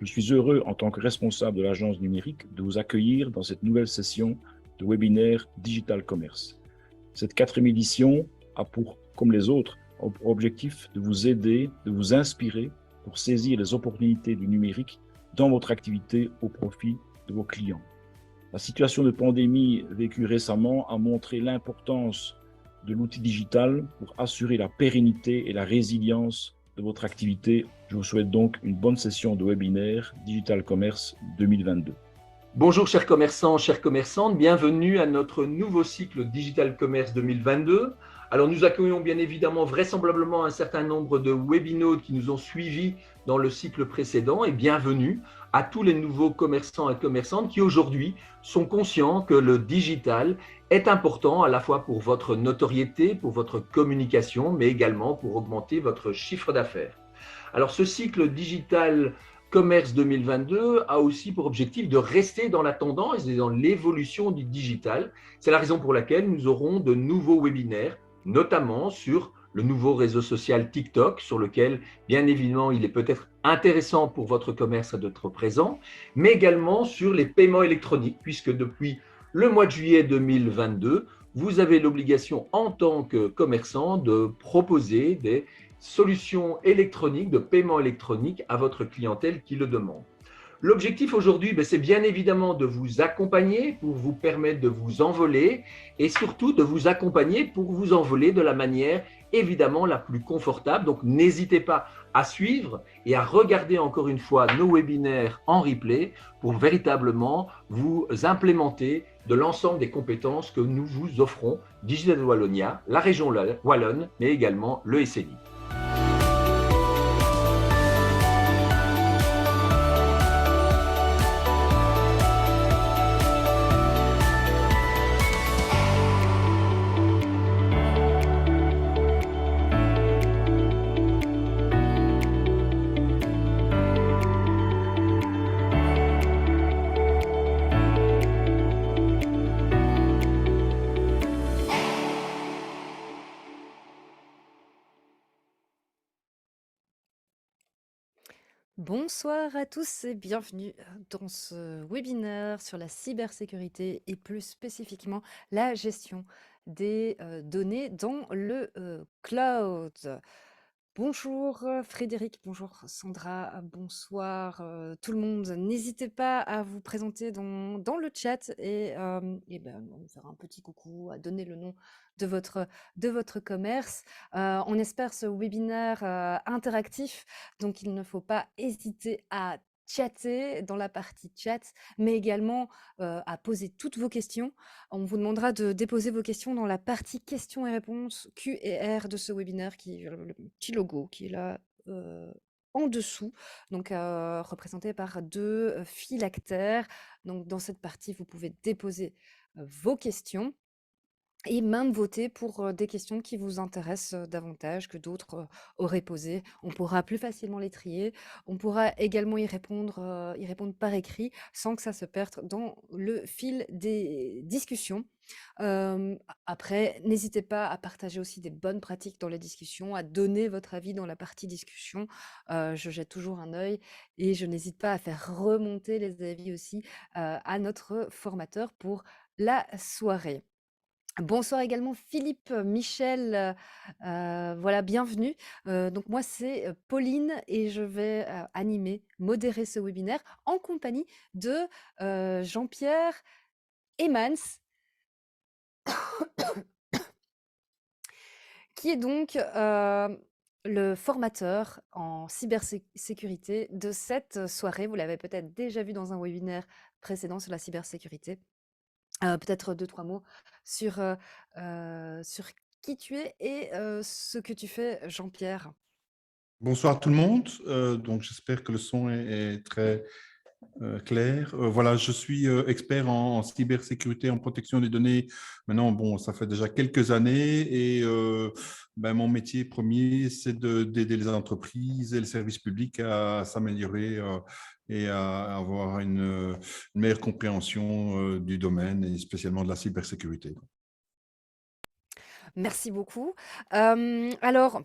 Je suis heureux, en tant que responsable de l'agence numérique, de vous accueillir dans cette nouvelle session de webinaire Digital Commerce. Cette quatrième édition a pour, comme les autres, objectif de vous aider, de vous inspirer pour saisir les opportunités du numérique dans votre activité au profit de vos clients. La situation de pandémie vécue récemment a montré l'importance de l'outil digital pour assurer la pérennité et la résilience de votre activité. Je vous souhaite donc une bonne session de webinaire Digital Commerce 2022. Bonjour chers commerçants, chères commerçantes, bienvenue à notre nouveau cycle Digital Commerce 2022. Alors nous accueillons bien évidemment vraisemblablement un certain nombre de webinautes qui nous ont suivis dans le cycle précédent et bienvenue à tous les nouveaux commerçants et commerçantes qui aujourd'hui sont conscients que le digital est important à la fois pour votre notoriété, pour votre communication, mais également pour augmenter votre chiffre d'affaires. Alors ce cycle digital Commerce 2022 a aussi pour objectif de rester dans la tendance et dans l'évolution du digital. C'est la raison pour laquelle nous aurons de nouveaux webinaires, notamment sur le nouveau réseau social TikTok, sur lequel, bien évidemment, il est peut-être intéressant pour votre commerce d'être présent, mais également sur les paiements électroniques, puisque depuis le mois de juillet 2022, vous avez l'obligation en tant que commerçant de proposer des solutions électroniques, de paiement électronique à votre clientèle qui le demande. L'objectif aujourd'hui, c'est bien évidemment de vous accompagner pour vous permettre de vous envoler et surtout de vous accompagner pour vous envoler de la manière évidemment la plus confortable. Donc n'hésitez pas à suivre et à regarder encore une fois nos webinaires en replay pour véritablement vous implémenter de l'ensemble des compétences que nous vous offrons, Digital Wallonia, la région Wallonne, mais également le SNI. Bonsoir à tous et bienvenue dans ce webinaire sur la cybersécurité et plus spécifiquement la gestion des données dans le cloud. Bonjour Frédéric, bonjour Sandra, bonsoir tout le monde. N'hésitez pas à vous présenter dans le chat et on fera un petit coucou, à donner le nom de votre commerce. On espère ce webinaire interactif, donc il ne faut pas hésiter à chatter dans la partie chat, mais également à poser toutes vos questions. On vous demandera de déposer vos questions dans la partie questions et réponses Q et R de ce webinaire, le petit logo qui est là en dessous, donc représenté par deux phylactères. Donc dans cette partie, vous pouvez déposer vos questions et même voter pour des questions qui vous intéressent davantage que d'autres auraient posées. On pourra plus facilement les trier. On pourra également y répondre par écrit sans que ça se perde dans le fil des discussions. Après, n'hésitez pas à partager aussi des bonnes pratiques dans les discussions, à donner votre avis dans la partie discussion. Je jette toujours un œil et je n'hésite pas à faire remonter les avis aussi à notre formateur pour la soirée. Bonsoir également Philippe, Michel, voilà, bienvenue. Donc moi c'est Pauline et je vais animer, modérer ce webinaire en compagnie de Jean-Pierre Emmans, qui est donc le formateur en cybersécurité de cette soirée. Vous l'avez peut-être déjà vu dans un webinaire précédent sur la cybersécurité. Peut-être 2-3 mots sur qui tu es et ce que tu fais, Jean-Pierre. Bonsoir tout le monde. Donc j'espère que le son est très clair. Voilà, je suis expert en cybersécurité, en protection des données. Maintenant, bon, ça fait déjà quelques années et mon métier premier, c'est d'aider les entreprises et les services publics à s'améliorer et à avoir une meilleure compréhension du domaine et spécialement de la cybersécurité. Merci beaucoup. Alors,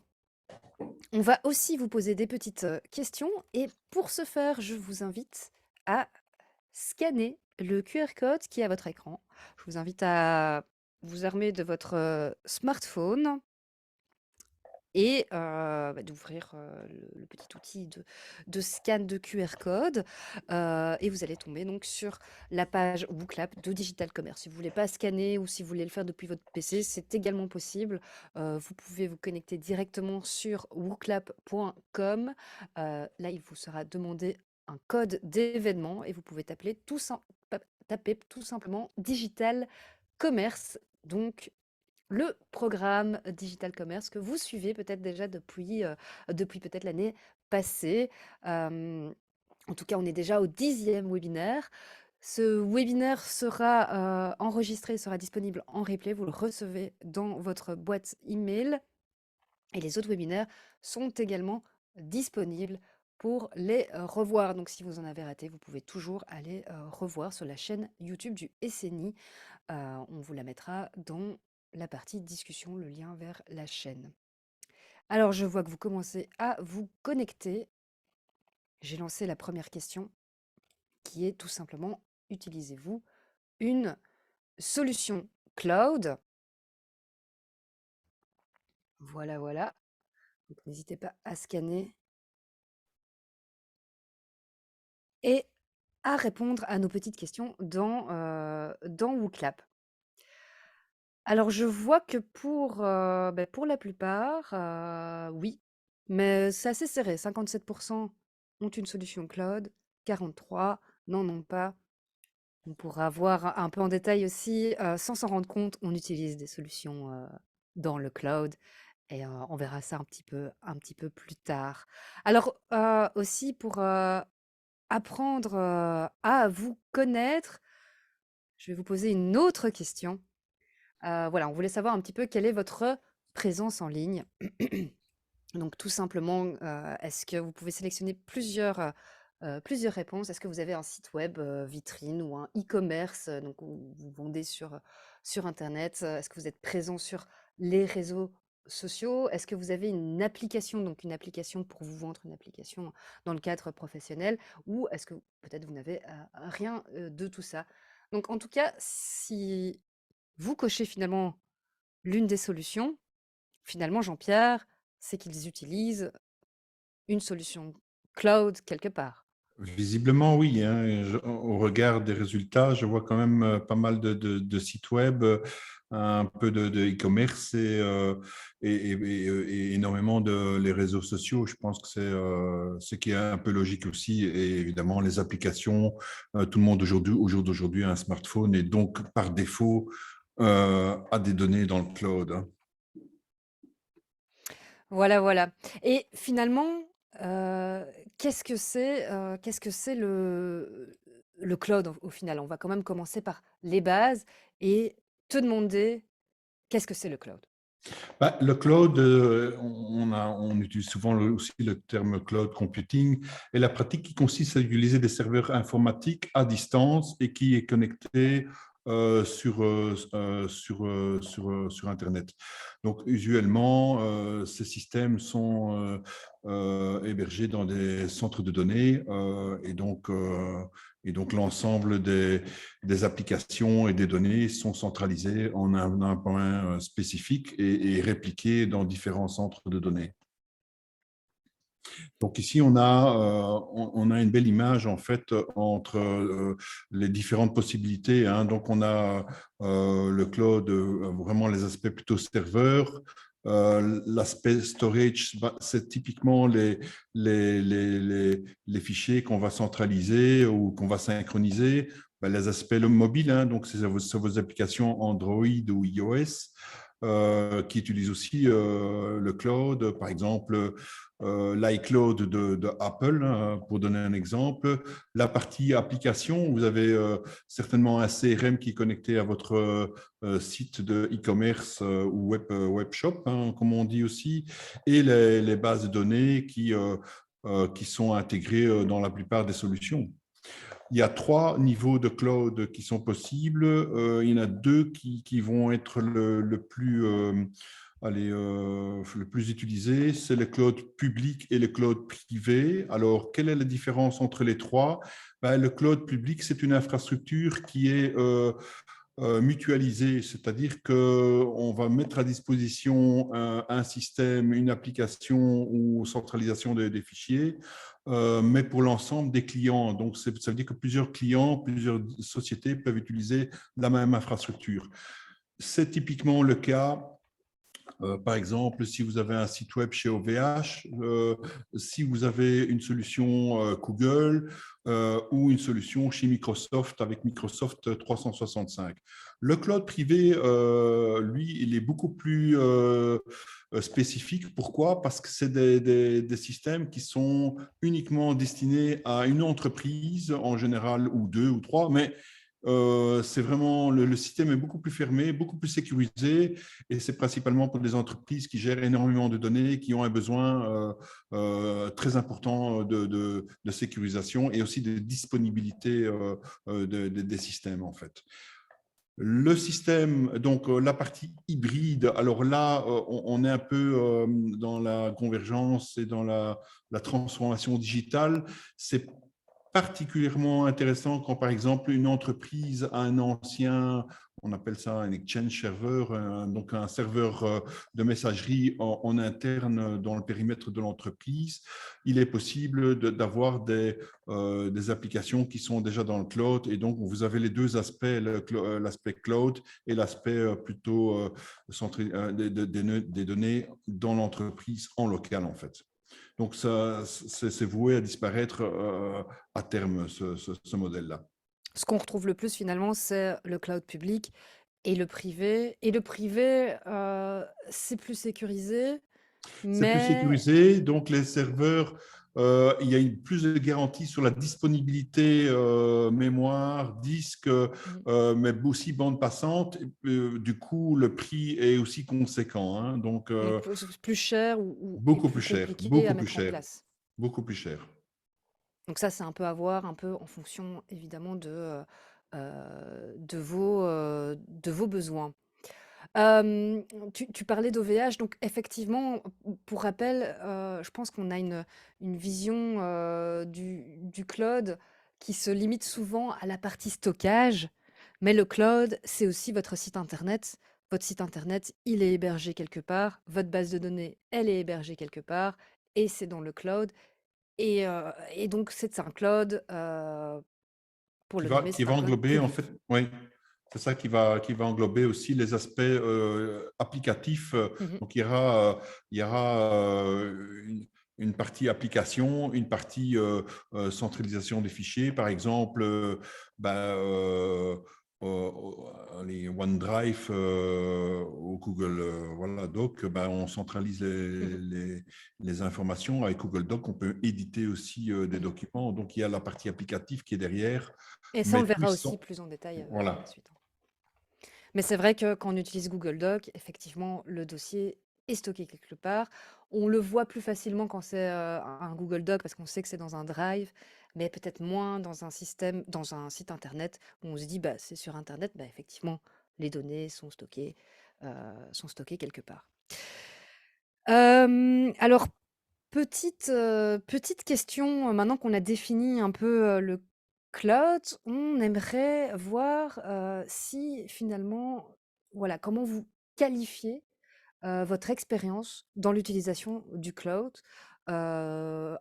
On va aussi vous poser des petites questions et pour ce faire, je vous invite à scanner le QR code qui est à votre écran. Je vous invite à vous armer de votre smartphone et d'ouvrir le petit outil de scan de QR code et vous allez tomber donc sur la page WooClap de Digital Commerce. Si vous ne voulez pas scanner ou si vous voulez le faire depuis votre PC, c'est également possible. Vous pouvez vous connecter directement sur wooclap.com. Là, il vous sera demandé un code d'événement et vous pouvez taper tout simplement Digital Commerce. Donc, le programme Digital Commerce que vous suivez peut-être déjà depuis peut-être l'année passée. En tout cas, on est déjà au 10e webinaire. Ce webinaire sera enregistré, sera disponible en replay. Vous le recevez dans votre boîte email. Et les autres webinaires sont également disponibles pour les revoir. Donc, si vous en avez raté, vous pouvez toujours aller revoir sur la chaîne YouTube du SNI. On vous la mettra dans la partie discussion, le lien vers la chaîne. Alors, je vois que vous commencez à vous connecter. J'ai lancé la première question qui est tout simplement, utilisez-vous une solution cloud? Voilà, voilà. Donc, n'hésitez pas à scanner et à répondre à nos petites questions dans WooClap. Alors, je vois que pour la plupart, oui, mais c'est assez serré. 57% ont une solution cloud, 43 n'en ont pas. On pourra voir un peu en détail aussi, sans s'en rendre compte, on utilise des solutions dans le cloud et on verra ça un petit peu plus tard. Alors, aussi pour apprendre à vous connaître, je vais vous poser une autre question. Voilà, on voulait savoir un petit peu quelle est votre présence en ligne. Donc tout simplement, est-ce que vous pouvez sélectionner plusieurs réponses? Est-ce que vous avez un site web, vitrine ou un e-commerce, donc où vous vendez sur internet? Est-ce que vous êtes présent sur les réseaux sociaux? Est-ce que vous avez une application, donc une application pour vous vendre, une application dans le cadre professionnel? Ou est-ce que peut-être vous n'avez, rien, de tout ça? Donc en tout cas, si vous cochez finalement l'une des solutions, finalement, Jean-Pierre, c'est qu'ils utilisent une solution cloud quelque part. Visiblement, oui, hein. Au regard des résultats, je vois quand même pas mal de sites web, un peu de e-commerce et énormément de les réseaux sociaux. Je pense que c'est ce qui est un peu logique aussi. Et évidemment, les applications, tout le monde aujourd'hui, au jour d'aujourd'hui, a un smartphone et donc, par défaut, a des données dans le cloud, hein. Voilà, voilà. Et finalement, heu, qu'est-ce que c'est le cloud au final? On va quand même commencer par les bases et te demander qu'est-ce que c'est le cloud? Bah, le cloud, on utilise souvent aussi le terme cloud computing, et la pratique qui consiste à utiliser des serveurs informatiques à distance et qui est connecté sur Internet. Donc, usuellement, ces systèmes sont hébergés dans des centres de données et donc l'ensemble des applications et des données sont centralisées en un point spécifique et répliquées dans différents centres de données. Donc ici, on a une belle image en fait entre les différentes possibilités, hein. Donc on a le cloud, vraiment les aspects plutôt serveurs. L'aspect storage, c'est typiquement les fichiers qu'on va centraliser ou qu'on va synchroniser. Les aspects mobiles, hein, donc c'est vos applications Android ou iOS qui utilisent aussi le cloud, par exemple l'iCloud de Apple, hein, pour donner un exemple. La partie application, vous avez certainement un CRM qui est connecté à votre site de e-commerce ou web shop, hein, comme on dit aussi, et les bases de données qui sont intégrées dans la plupart des solutions. Il y a 3 niveaux de cloud qui sont possibles. Il y en a 2 qui vont être le plus allez, le plus utilisé, c'est le cloud public et le cloud privé. Alors, quelle est la différence entre les trois? Ben, le cloud public, c'est une infrastructure qui est mutualisée, c'est-à-dire qu'on va mettre à disposition un système, une application ou centralisation des fichiers, mais pour l'ensemble des clients. Donc, ça veut dire que plusieurs clients, plusieurs sociétés peuvent utiliser la même infrastructure. C'est typiquement le cas par exemple, si vous avez un site web chez OVH, si vous avez une solution Google ou une solution chez Microsoft avec Microsoft 365. Le cloud privé, lui, il est beaucoup plus spécifique. Pourquoi? Parce que c'est des systèmes qui sont uniquement destinés à une entreprise en général, ou deux ou trois, mais c'est vraiment, le système est beaucoup plus fermé, beaucoup plus sécurisé, et c'est principalement pour des entreprises qui gèrent énormément de données, qui ont un besoin très important de sécurisation et aussi de disponibilité des systèmes, en fait. Le système, donc la partie hybride, alors là, on est un peu dans la convergence et dans la transformation digitale. C'est particulièrement intéressant quand, par exemple, une entreprise a un ancien, on appelle ça un exchange server, donc un serveur de messagerie en interne dans le périmètre de l'entreprise. Il est possible d'avoir des applications qui sont déjà dans le cloud, et donc vous avez les deux aspects, l'aspect cloud et l'aspect plutôt des données dans l'entreprise en local, en fait. Donc, c'est voué à disparaître à terme, ce modèle-là. Ce qu'on retrouve le plus finalement, c'est le cloud public et le privé. Et le privé, c'est plus sécurisé, C'est plus mais sécurisé, donc les serveurs, il y a plus de garanties sur la disponibilité mémoire, disque, mais aussi bande passante. Du coup, le prix est aussi conséquent, hein, donc plus cher et beaucoup plus plus cher, compliqué à beaucoup plus mettre en cher, place. beaucoup plus cher. Donc ça, c'est un peu à voir, un peu en fonction évidemment de vos besoins. Tu parlais d'OVH, donc effectivement, pour rappel, je pense qu'on a une vision du cloud qui se limite souvent à la partie stockage, mais le cloud, c'est aussi votre site internet. Votre site internet, il est hébergé quelque part, votre base de données, elle est hébergée quelque part, et c'est dans le cloud. Et donc, c'est un cloud, pour le nommer, Qui c'est un va cloud englober, en fait, public. oui, c'est ça qui va englober aussi les aspects applicatifs. Mhm. Donc, il y aura une partie application, une partie centralisation des fichiers. Par exemple, les OneDrive ou Google voilà, Doc, on centralise les informations. Avec Google Doc, on peut éditer aussi des documents. Donc, il y a la partie applicative qui est derrière. Et ça, on Mais le tout verra ça, aussi plus en détail par la voilà. suite. Mais c'est vrai que quand on utilise Google Doc, effectivement, le dossier est stocké quelque part. On le voit plus facilement quand c'est un Google Doc parce qu'on sait que c'est dans un drive, mais peut-être moins dans un système, dans un site internet où on se dit, bah, c'est sur internet, bah, effectivement, les données sont stockées quelque part. Alors, petite question, maintenant qu'on a défini un peu, le cloud, on aimerait voir, si finalement, voilà, comment vous qualifiez, votre expérience dans l'utilisation du cloud? 1,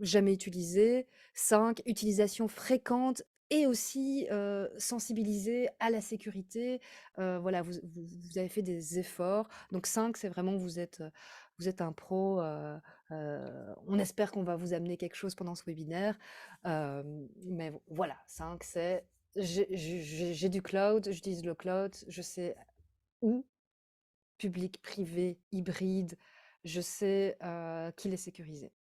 jamais utilisé, 5, utilisation fréquente et aussi, sensibilisé à la sécurité. Voilà, vous avez fait des efforts. Donc 5, c'est vraiment vous êtes un pro, on espère qu'on va vous amener quelque chose pendant ce webinaire. Mais voilà, 5, c'est j'ai du cloud, j'utilise le cloud, je sais où, public, privé, hybride, je sais qu'il est sécurisé.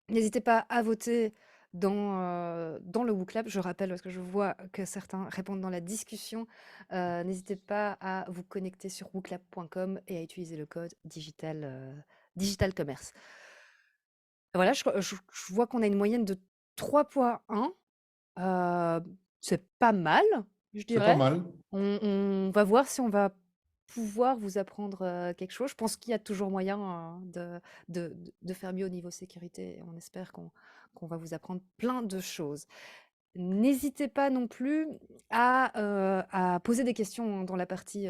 N'hésitez pas à voter dans le WooClap. Je rappelle, parce que je vois que certains répondent dans la discussion, n'hésitez pas à vous connecter sur wooclap.com et à utiliser le code digital commerce. Voilà, je vois qu'on a une moyenne de 3,1. C'est pas mal, je C'est pas dirais. mal. On va voir si on va pouvoir vous apprendre quelque chose. Je pense qu'il y a toujours moyen de faire mieux au niveau sécurité. Et on espère qu'on va vous apprendre plein de choses. N'hésitez pas non plus à poser des questions dans la partie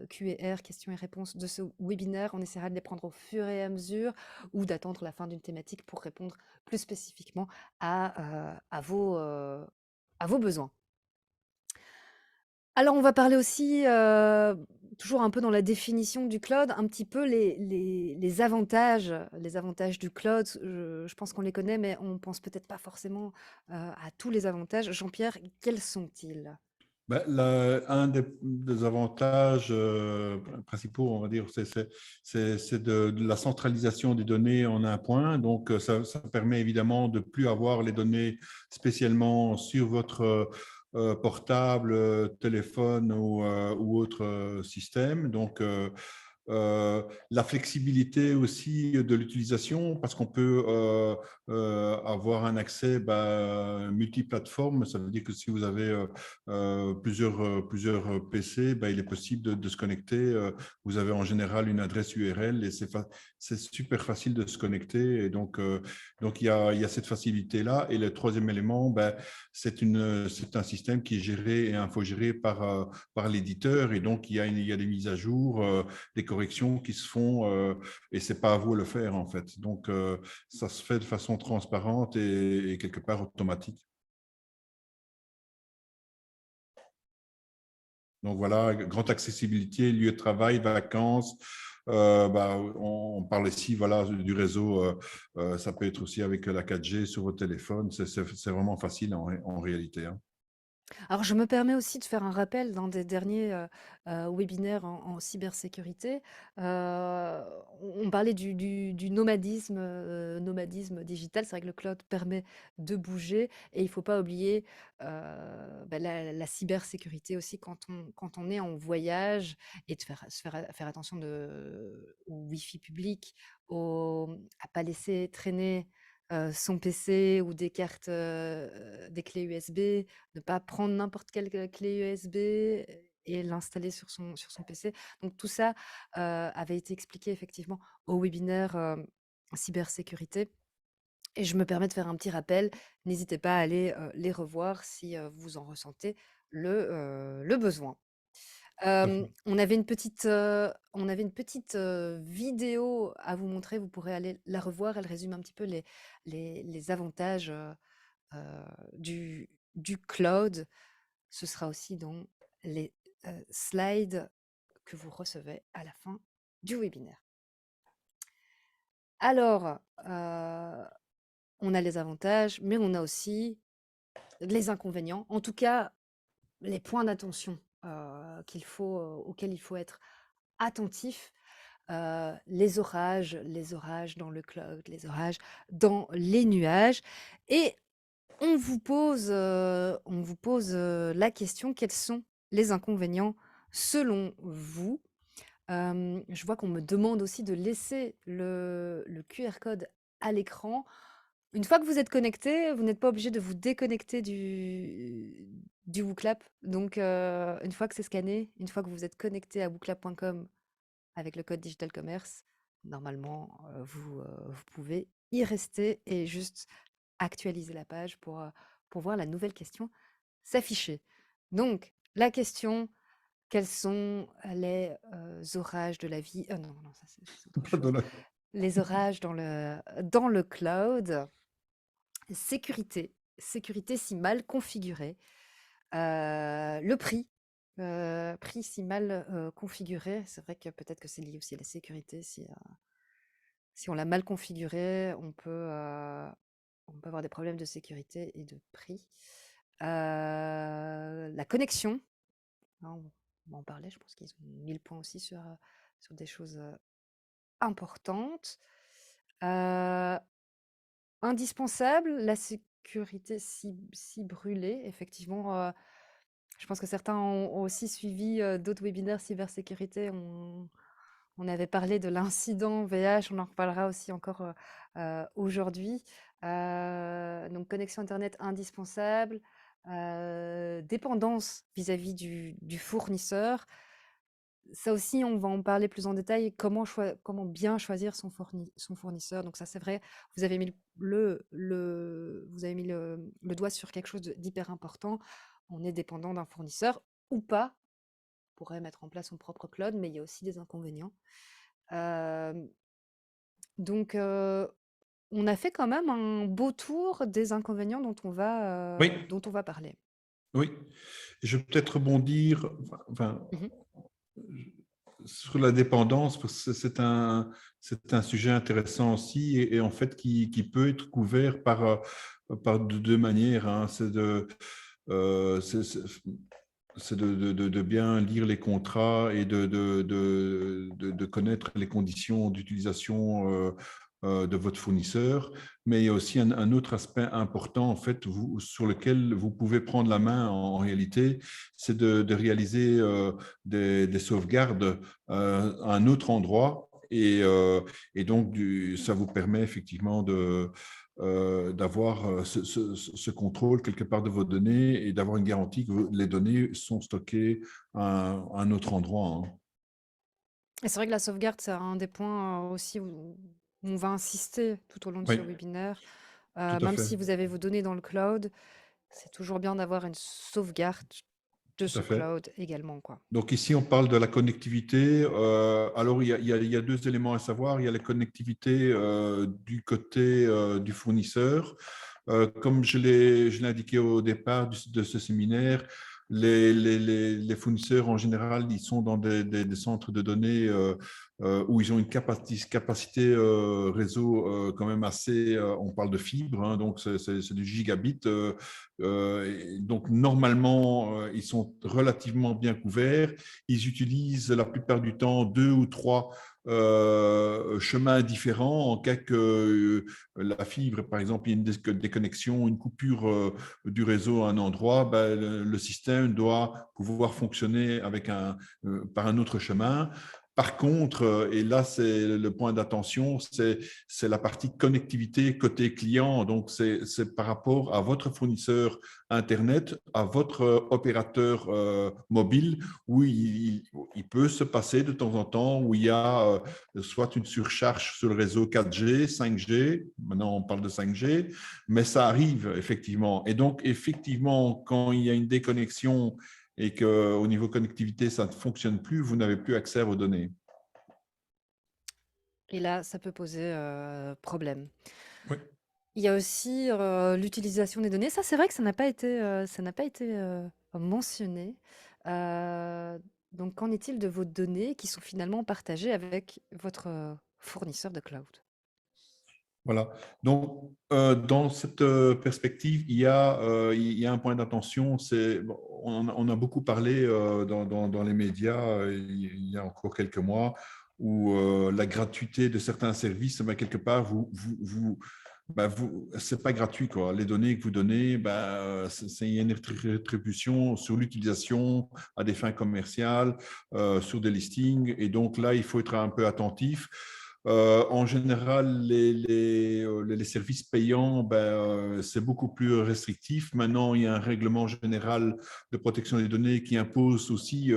Q&R, questions et réponses de ce webinaire. On essaiera de les prendre au fur et à mesure ou d'attendre la fin d'une thématique pour répondre plus spécifiquement à vos besoins. Alors, on va parler aussi, toujours un peu dans la définition du cloud, un petit peu les avantages du cloud. Je pense qu'on les connaît, mais on pense peut-être pas forcément, à tous les avantages. Jean-Pierre, quels sont-ils? Ben, un des avantages principaux, on va dire, c'est de la centralisation des données en un point. Donc, ça permet évidemment de plus avoir les données spécialement sur votre portable, téléphone ou autre système. Donc, la flexibilité aussi de l'utilisation, parce qu'on peut avoir un accès multiplateforme. Ça veut dire que si vous avez plusieurs PC, il est possible de se connecter. Vous avez en général une adresse URL et c'est super facile de se connecter. Et donc il y a cette facilité-là. Et le troisième élément, c'est un système qui est géré et infogéré par l'éditeur. Et donc, il y a des mises à jour, des corrections qui se font et c'est pas à vous de le faire en fait. Donc, ça se fait de façon transparente et quelque part automatique. Donc voilà, grande accessibilité, lieu de travail, vacances. On parle ici voilà, du réseau. Ça peut être aussi avec la 4G sur vos téléphones. C'est vraiment facile en réalité. Hein. Alors, je me permets aussi de faire un rappel dans des derniers webinaires en cybersécurité. On parlait du nomadisme digital. C'est vrai que le cloud permet de bouger et il ne faut pas oublier la cybersécurité aussi quand on est en voyage et de faire attention au Wi-Fi public, à ne pas laisser traîner son PC ou des cartes, des clés USB, ne pas prendre n'importe quelle clé USB et l'installer sur son PC. Donc tout ça avait été expliqué effectivement au webinaire cybersécurité. Et je me permets de faire un petit rappel. N'hésitez pas à aller les revoir si vous en ressentez le besoin. On avait une petite vidéo à vous montrer. Vous pourrez aller la revoir. Elle résume un petit peu les avantages du cloud. Ce sera aussi dans les slides que vous recevez à la fin du webinaire. Alors, on a les avantages, mais on a aussi les inconvénients. En tout cas, les points d'attention auxquels il faut être attentif. Les orages dans le cloud, les orages dans les nuages. Et on vous pose la question, quels sont les inconvénients selon vous? Je vois qu'on me demande aussi de laisser le QR code à l'écran. Une fois que vous êtes connecté, vous n'êtes pas obligé de vous déconnecter du WooClap. Donc, une fois que c'est scanné, une fois que vous êtes connecté à wooClap.com avec le code Digital Commerce, normalement, vous pouvez y rester et juste actualiser la page pour voir la nouvelle question s'afficher. Donc, la question, quels sont les orages de la vie? Non, ça c'est autre chose. Les orages dans le cloud. Sécurité si mal configuré. Le prix si mal configuré. C'est vrai que peut-être que c'est lié aussi à la sécurité. Si on l'a mal configuré, on peut avoir des problèmes de sécurité et de prix. La connexion, hein, on va en parler, je pense qu'ils ont mis le point aussi sur des choses importantes. Indispensable, la sécurité si brûlée, effectivement. Je pense que certains ont aussi suivi d'autres webinaires cybersécurité. On avait parlé de l'incident VH, on en reparlera aussi encore aujourd'hui. Donc, connexion Internet indispensable, dépendance vis-à-vis du fournisseur. ça aussi, on va en parler plus en détail, comment bien choisir son fournisseur. Donc ça, c'est vrai, vous avez mis vous avez mis le doigt sur quelque chose d'hyper important. On est dépendant d'un fournisseur ou pas. On pourrait mettre en place son propre cloud, mais il y a aussi des inconvénients. Donc, on a fait quand même un beau tour des inconvénients Oui, dont on va parler. oui. Je vais peut-être rebondir Mhm. sur la dépendance, parce que c'est un sujet intéressant aussi et en fait qui peut être couvert par deux manières, hein. C'est de bien lire les contrats et de connaître les conditions d'utilisation de votre fournisseur. Mais il y a aussi un autre aspect important, en fait, sur lequel vous pouvez prendre la main en réalité, c'est de réaliser des sauvegardes à un autre endroit. Et donc, ça vous permet effectivement d'avoir ce contrôle quelque part de vos données et d'avoir une garantie que les données sont stockées à un autre endroit, hein. Et c'est vrai que la sauvegarde, c'est un des points aussi où on va insister tout au long de Oui, ce webinaire. tout à Même fait, si vous avez vos données dans le cloud, c'est toujours bien d'avoir une sauvegarde de tout à ce fait. cloud également, quoi. Donc ici, on parle de la connectivité. Alors, il y a deux éléments à savoir. Il y a la connectivité du côté du fournisseur. Comme je l'ai indiqué au départ de ce séminaire, les fournisseurs, en général, ils sont dans des centres de données où ils ont une capacité réseau quand même assez, on parle de fibre, hein, donc c'est du gigabit. Donc, normalement, ils sont relativement bien couverts. Ils utilisent la plupart du temps 2 ou 3 chemins différents en cas que la fibre, par exemple, il y a une déconnexion, une coupure du réseau à un endroit, ben, le système doit pouvoir fonctionner par un autre chemin. Par contre, et là c'est le point d'attention, c'est la partie connectivité côté client. Donc, c'est par rapport à votre fournisseur Internet, à votre opérateur mobile, où il peut se passer de temps en temps, où il y a soit une surcharge sur le réseau 4G, 5G, maintenant on parle de 5G, mais ça arrive effectivement. Et donc, effectivement, quand il y a une déconnexion et qu'au niveau connectivité, ça ne fonctionne plus, vous n'avez plus accès à vos données. Et là, ça peut poser problème. Oui. Il y a aussi l'utilisation des données. Ça, c'est vrai que ça n'a pas été mentionné. Euh, donc, qu'en est-il de vos données qui sont finalement partagées avec votre fournisseur de cloud? Voilà. Donc, dans cette perspective, il y a un point d'attention. Bon, on a beaucoup parlé dans les médias il y a encore quelques mois où la gratuité de certains services, ben, quelque part, c'est pas gratuit, quoi. Les données que vous donnez, ben, il y a une rétribution sur l'utilisation à des fins commerciales, sur des listings. Et donc là, il faut être un peu attentif. En général, les services payants, ben, c'est beaucoup plus restrictif. Maintenant, il y a un règlement général de protection des données qui impose aussi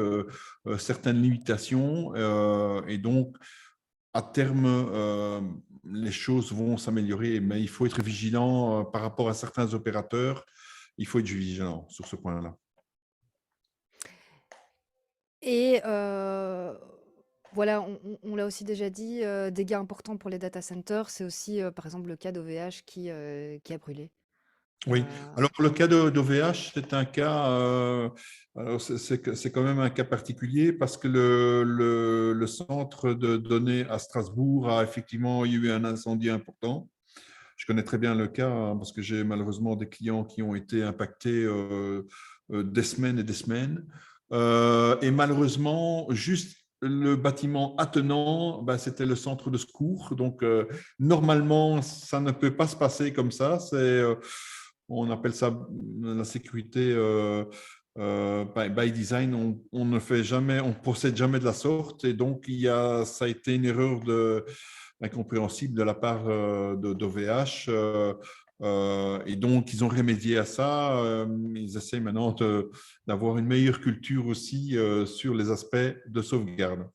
certaines limitations. Et donc, à terme, les choses vont s'améliorer, mais il faut être vigilant par rapport à certains opérateurs. Il faut être vigilant sur ce point-là. Et voilà, on l'a aussi déjà dit, dégâts importants pour les data centers, c'est aussi, par exemple, le cas d'OVH qui a brûlé. Oui, alors le cas d'OVH, c'est un cas, alors c'est quand même un cas particulier parce que le centre de données à Strasbourg a effectivement eu un incendie important. Je connais très bien le cas hein, parce que j'ai malheureusement des clients qui ont été impactés des semaines et des semaines. Et malheureusement, juste le bâtiment attenant, ben, c'était le centre de secours. Donc, normalement, ça ne peut pas se passer comme ça. On appelle ça la sécurité by design. On ne fait jamais, on procède jamais de la sorte. Et donc, ça a été une erreur incompréhensible de la part d'OVH Et donc, ils ont remédié à ça. Ils essayent maintenant d'avoir une meilleure culture aussi sur les aspects de sauvegarde.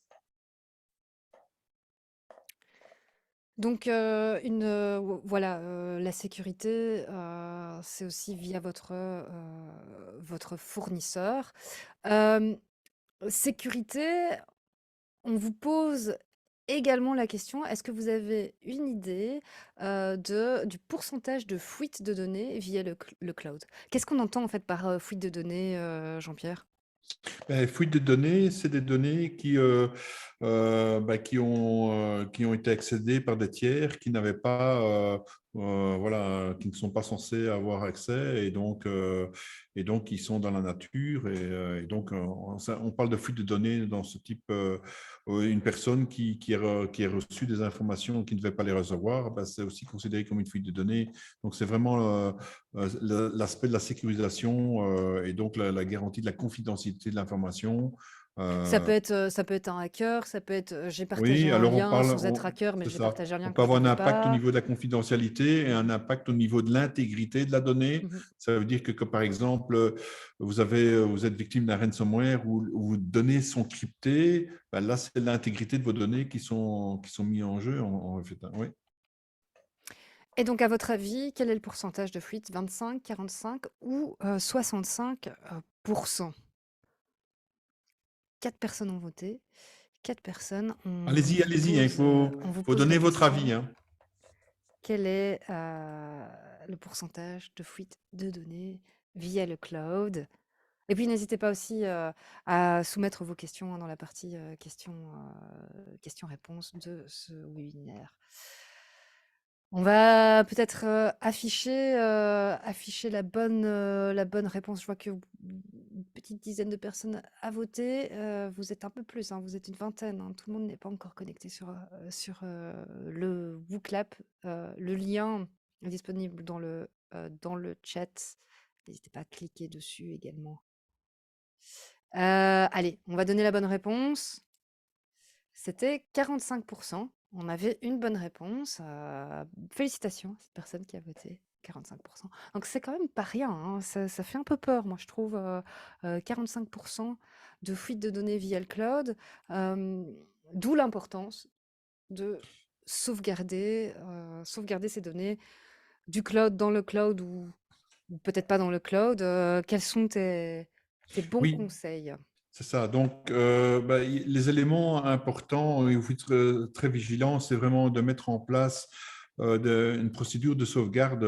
Donc, voilà, la sécurité, c'est aussi via votre fournisseur. Hem, sécurité, on vous pose également la question, est-ce que vous avez une idée, du pourcentage de fuite de données via le cloud? Qu'est-ce qu'on entend en fait par, fuite de données, Jean-Pierre? Fuite de données, c'est des données qui ont été accédées par des tiers qui n'avaient pas, voilà, qui ne sont pas censés avoir accès et donc ils sont dans la nature et donc on parle de fuite de données dans ce type, une personne qui a reçu des informations qui ne devait pas les recevoir, ben, c'est aussi considéré comme une fuite de données. Donc c'est vraiment l'aspect de la sécurisation et donc la garantie de la confidentialité de l'information. Ça peut être un hacker, ça peut être, j'ai partagé Oui, un alors lien sans être hacker, mais c'est j'ai ça. partagé un On lien peut que je avoir un devrais impact au pas. niveau de la confidentialité et un impact au niveau de l'intégrité de la donnée. Mmh. Ça veut dire que par exemple, vous êtes victime d'un ransomware où vos données sont cryptées, ben là, c'est l'intégrité de vos données qui sont mises en jeu. En fait, hein. Oui. Et donc, à votre avis, quel est le pourcentage de fuite? 25, 45 ou 65 4 personnes ont voté. 4 personnes. Allez-y, allez-y, hein, On vous faut pose la donner votre question. avis, hein. Quel est le pourcentage de fuite de données via le cloud? Et puis, n'hésitez pas aussi à soumettre vos questions dans la partie questions-réponses de ce webinaire. On va peut-être afficher la bonne réponse. Je vois que une petite dizaine de personnes a voté. Vous êtes un peu plus, hein, vous êtes une vingtaine, hein. Tout le monde n'est pas encore connecté sur le WooClap. Le lien est disponible dans le chat. N'hésitez pas à cliquer dessus également. Allez, on va donner la bonne réponse. C'était 45%. On avait une bonne réponse. Félicitations à cette personne qui a voté. 45%. Donc c'est quand même pas rien, hein. Ça fait un peu peur, moi je trouve. 45% de fuite de données via le cloud. D'où l'importance de sauvegarder ces données du cloud dans le cloud ou peut-être pas dans le cloud. Quels sont tes bons Oui, conseils? c'est ça. Donc, les éléments importants, il faut être très vigilant, c'est vraiment de mettre en place une procédure de sauvegarde,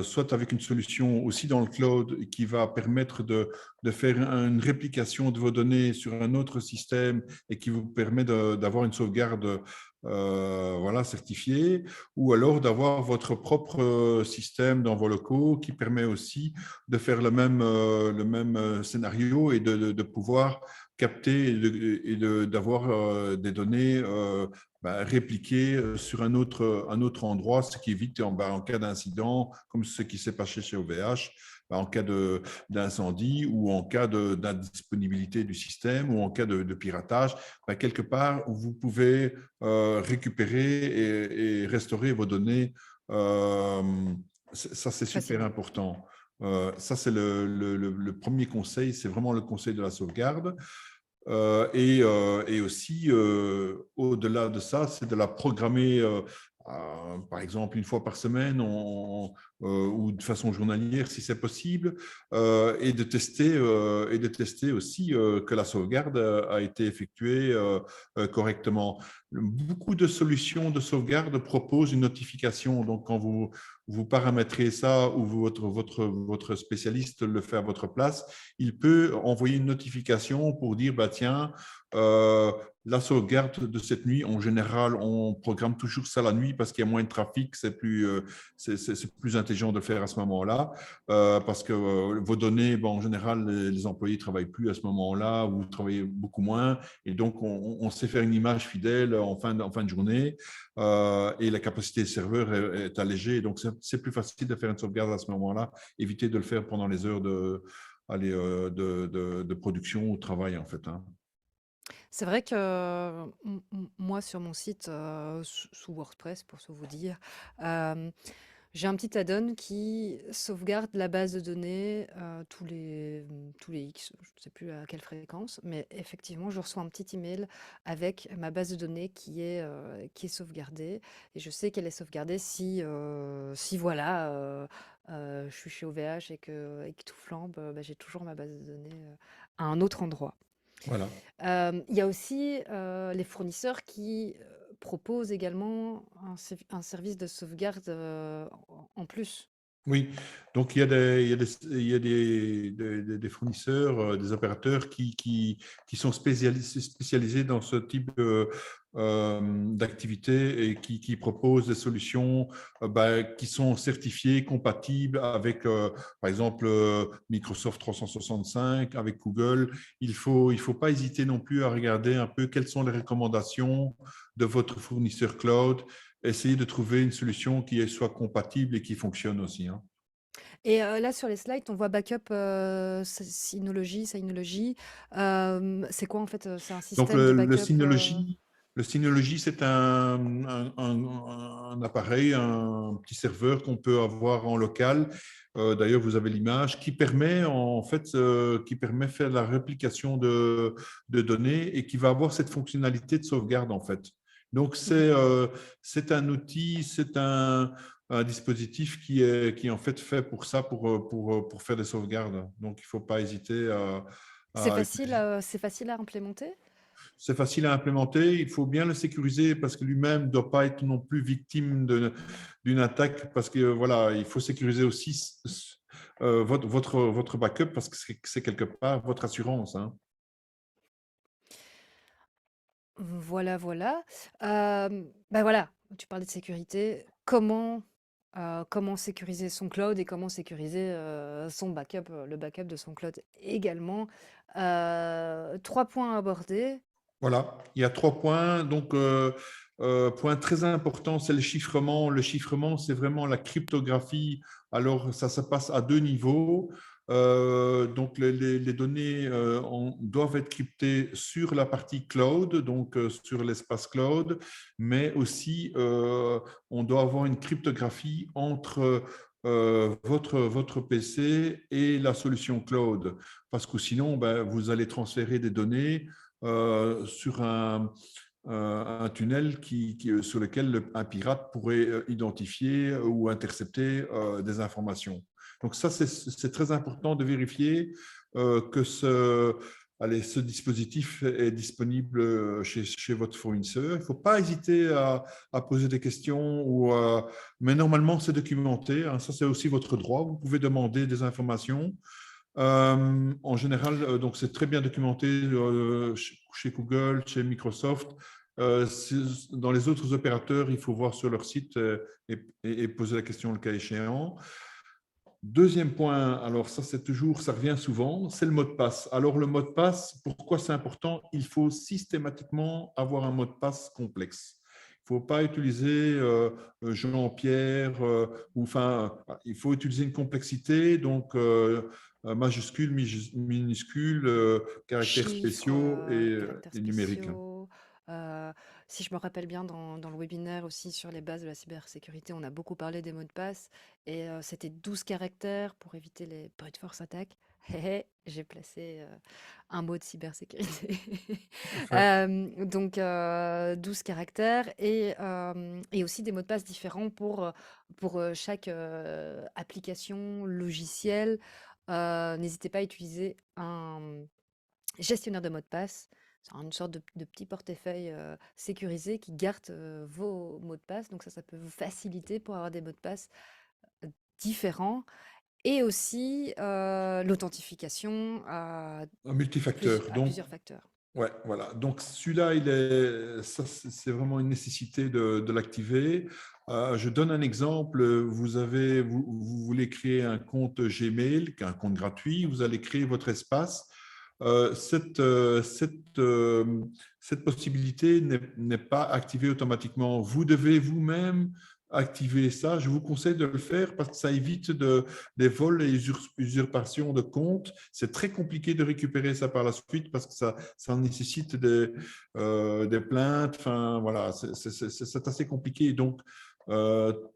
soit avec une solution aussi dans le cloud qui va permettre de faire une réplication de vos données sur un autre système et qui vous permet d'avoir une sauvegarde voilà, certifiée, ou alors d'avoir votre propre système dans vos locaux qui permet aussi de faire le même scénario et de pouvoir capter et d'avoir des données répliquées sur un autre endroit, ce qui évite en cas d'incident, comme ce qui s'est passé chez OVH, en cas d'incendie ou en cas d'indisponibilité du système ou en cas de piratage, quelque part, vous pouvez récupérer et restaurer vos données. Ça, c'est super Facilement. important. Ça, c'est le premier conseil, c'est vraiment le conseil de la sauvegarde. Et aussi, au-delà de ça, c'est de la programmer, par exemple, une fois par semaine ou de façon journalière, si c'est possible, et de tester aussi que la sauvegarde a été effectuée correctement. Beaucoup de solutions de sauvegarde proposent une notification. Donc, quand vous paramétrez ça ou votre spécialiste le fait à votre place, il peut envoyer une notification pour dire, bah, tiens, la sauvegarde de cette nuit, en général, on programme toujours ça la nuit parce qu'il y a moins de trafic, c'est plus intelligent de faire à ce moment-là, parce que vos données, en général, les employés ne travaillent plus à ce moment-là ou travaillent beaucoup moins, et donc on sait faire une image fidèle en fin de journée, et la capacité du serveur est allégée, donc c'est plus facile de faire une sauvegarde à ce moment-là, éviter de le faire pendant les heures de production ou de travail, en fait, hein. C'est vrai que moi, sur mon site, sous WordPress, pour tout vous dire, J'ai un petit add-on qui sauvegarde la base de données tous les X, je ne sais plus à quelle fréquence, mais effectivement, je reçois un petit email avec ma base de données qui est sauvegardée. Et je sais qu'elle est sauvegardée si voilà, je suis chez OVH et que tout flambe, bah, j'ai toujours ma base de données à un autre endroit. Voilà. Il y a aussi les fournisseurs qui proposent également un service de sauvegarde en plus. Oui, donc il y a des fournisseurs, des opérateurs qui sont spécialisés dans ce type d'activité et qui proposent des solutions qui sont certifiées, compatibles avec, par exemple, Microsoft 365, avec Google. Il ne faut pas hésiter non plus à regarder un peu quelles sont les recommandations de votre fournisseur cloud. Essayez de trouver une solution qui soit compatible et qui fonctionne aussi, hein. Et là, sur les slides, on voit backup Synology. C'est quoi en fait? C'est un Donc, système de backup le Synology, c'est un appareil, un petit serveur qu'on peut avoir en local. D'ailleurs, vous avez l'image qui permet en fait, qui permet de faire la réplication de données et qui va avoir cette fonctionnalité de sauvegarde en fait. Donc, c'est un outil, c'est un dispositif qui est en fait pour ça, pour faire des sauvegardes. Donc, il ne faut pas hésiter à utiliser. C'est facile à implémenter? C'est facile à implémenter, il faut bien le sécuriser parce que lui-même ne doit pas être non plus victime d'une attaque parce que voilà, il faut sécuriser aussi votre backup parce que c'est quelque part votre assurance, hein. Voilà, voilà. Bah, voilà, tu parlais de sécurité. Comment sécuriser son cloud et comment sécuriser, son backup, le backup de son cloud également. 3 points abordés. Voilà, il y a 3 points. Donc, point très important, c'est le chiffrement. Le chiffrement, c'est vraiment la cryptographie. Alors, ça se passe à 2 niveaux. Donc, les données doivent être cryptées sur la partie cloud, donc sur l'espace cloud, mais aussi, on doit avoir une cryptographie entre votre PC et la solution cloud, parce que sinon, ben, vous allez transférer des données sur un tunnel sur lequel un pirate pourrait identifier ou intercepter des informations. Donc ça, c'est très important de vérifier que ce dispositif est disponible chez votre fournisseur. Il ne faut pas hésiter à poser des questions, mais normalement, c'est documenté, hein. Ça, c'est aussi votre droit. Vous pouvez demander des informations. En général, donc c'est très bien documenté chez Google, chez Microsoft. Dans les autres opérateurs, il faut voir sur leur site et poser la question le cas échéant. Deuxième point, alors ça ça revient souvent, c'est le mot de passe. Alors le mot de passe, pourquoi c'est important? Il faut systématiquement avoir un mot de passe complexe. Il ne faut pas utiliser Jean-Pierre, il faut utiliser une complexité, donc majuscules, minuscules, caractères spéciaux Caractères et numériques. spéciaux. Euh, Si je me rappelle bien, dans le webinaire aussi sur les bases de la cybersécurité, on a beaucoup parlé des mots de passe et c'était 12 caractères pour éviter les brute force attaques. J'ai placé un mot de cybersécurité. Parfait. 12 caractères et aussi des mots de passe différents pour chaque application, logiciel. N'hésitez pas à utiliser un gestionnaire de mots de passe. C'est une sorte de petit portefeuille sécurisé qui garde vos mots de passe. Donc ça peut vous faciliter pour avoir des mots de passe différents. Et aussi l'authentification Un multifacteur. à Donc, plusieurs facteurs. ouais, voilà. Donc celui-là, c'est vraiment une nécessité de l'activer. Je donne un exemple. Vous voulez créer un compte Gmail, un compte gratuit. Vous allez créer votre espace. Cette possibilité n'est pas activée automatiquement. Vous devez vous-même activer ça. Je vous conseille de le faire parce que ça évite des vols et usurpations de comptes. C'est très compliqué de récupérer ça par la suite parce que ça nécessite des plaintes. Enfin, voilà, c'est assez compliqué. Donc,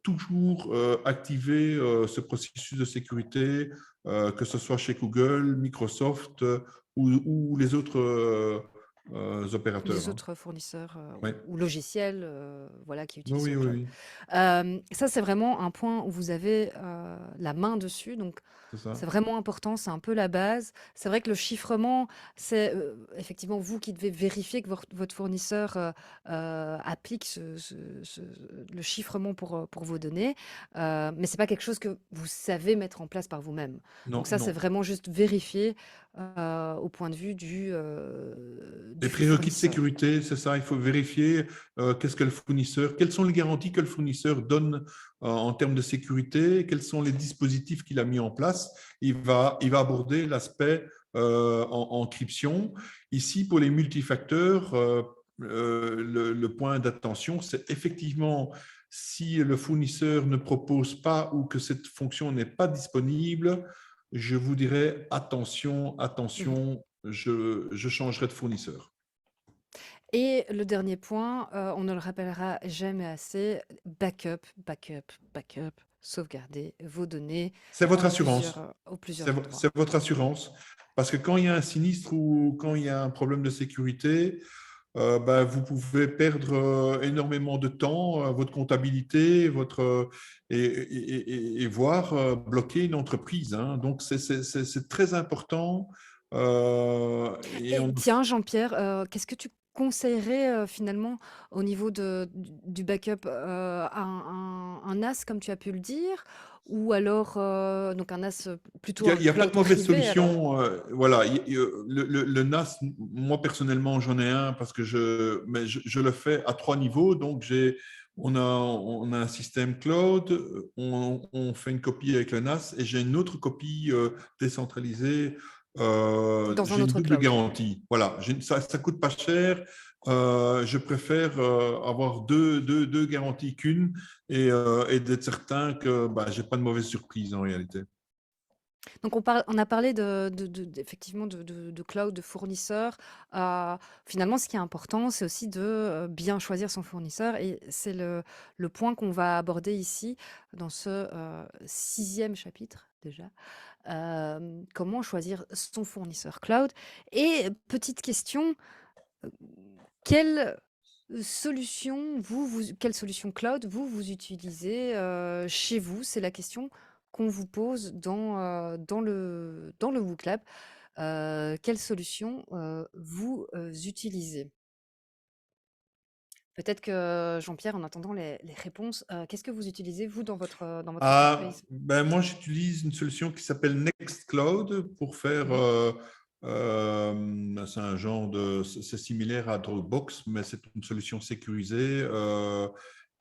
toujours activer ce processus de sécurité, que ce soit chez Google, Microsoft ou les autres opérateurs. Les autres fournisseurs Ouais. ou logiciels voilà, qui utilisent Oui, ce oui, cloud. oui, Ça, c'est vraiment un point où vous avez la main dessus. Donc, c'est ça. c'est vraiment important, c'est un peu la base. C'est vrai que le chiffrement, c'est effectivement vous qui devez vérifier que votre fournisseur applique le chiffrement pour vos données, mais c'est pas quelque chose que vous savez mettre en place par vous-même. Non, Donc ça, c'est non. vraiment juste vérifier au point de vue Les du prérequis de fournisseur. sécurité, c'est ça, il faut vérifier qu'est-ce que le fournisseur, quelles sont les garanties que le fournisseur donne en termes de sécurité, quels sont les dispositifs qu'il a mis en place. Il va aborder l'aspect encryption. Ici, pour les multifacteurs, le point d'attention, c'est effectivement si le fournisseur ne propose pas ou que cette fonction n'est pas disponible, je vous dirais attention, Mhm. attention, je changerai de fournisseur. Et le dernier point, on ne le rappellera jamais assez, backup, backup, backup, sauvegarder vos données C'est votre assurance. aux plusieurs endroits. C'est votre assurance. Parce que quand il y a un sinistre ou quand il y a un problème de sécurité, ben, vous pouvez perdre énormément de temps, votre comptabilité, et voire bloquer une entreprise. Hein. Donc, c'est très important. Et Et on... tiens, Jean-Pierre, qu'est-ce que tu conseillerais finalement au niveau du backup un NAS, comme tu as pu le dire, ou alors donc un NAS plutôt un Il y a pas cloud de mauvaise privé alors? solution. Voilà, le NAS, moi personnellement, j'en ai un parce que je le fais à 3 niveaux. Donc, on a un système cloud, on fait une copie avec le NAS et j'ai une autre copie décentralisée. Dans un J'ai une autre double cloud. garantie. Voilà, ça coûte pas cher. Je préfère avoir deux garanties qu'une et d'être certain que bah, je n'ai pas de mauvaise surprise en réalité. Donc on a parlé effectivement de cloud, de fournisseurs. Finalement, ce qui est important, c'est aussi de bien choisir son fournisseur. Et c'est le point qu'on va aborder ici dans ce 6e chapitre déjà. Comment choisir son fournisseur cloud. Et petite question, euh, quelle quelle solution cloud vous utilisez chez vous? C'est la question qu'on vous pose dans le WooClap. Quelle solution vous utilisez? Peut-être que Jean-Pierre, en attendant les réponses, qu'est-ce que vous utilisez vous dans votre entreprise? Ben moi, j'utilise une solution qui s'appelle Nextcloud pour faire. Mhm. C'est un genre c'est similaire à Dropbox, mais c'est une solution sécurisée.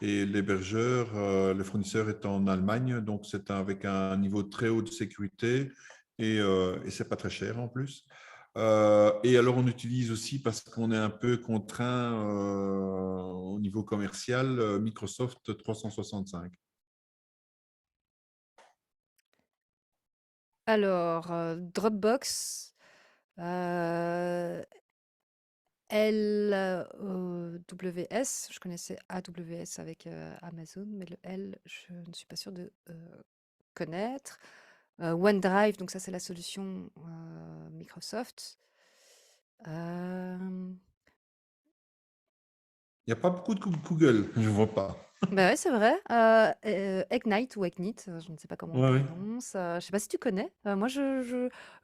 Et l'hébergeur, le fournisseur est en Allemagne, donc c'est avec un niveau très haut de sécurité et c'est pas très cher en plus. Et alors, on utilise aussi, parce qu'on est un peu contraint au niveau commercial, Microsoft 365. Alors, Dropbox, LWS, je connaissais AWS avec Amazon, mais le L, je ne suis pas sûre de connaître. OneDrive, donc ça c'est la solution Microsoft. Euh, Il n'y a pas beaucoup de Google, je ne vois pas. Bah ouais, c'est vrai. Ignite ou Ignite, je ne sais pas comment on le Ouais, ouais. prononce. Je sais pas si tu connais. Moi, J'ai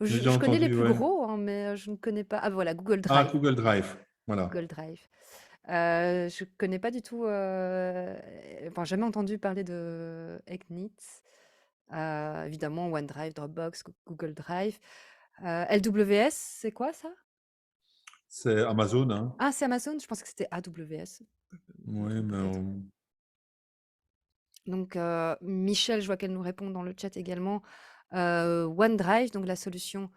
déjà je connais les entendu, plus ouais. gros, hein, mais je ne connais pas. Ah voilà, Google Ah, Drive. Google Drive, voilà. Google Drive. Je connais pas du tout. Enfin, jamais entendu parler de Ignite. Évidemment, OneDrive, Dropbox, Google Drive. LWS, c'est quoi ça? C'est Amazon, hein. Ah, c'est Amazon. Je pensais que c'était AWS. Je me Oui, trompe mais peut-être. Donc, Michel, je vois qu'elle nous répond dans le chat également. OneDrive, donc la solution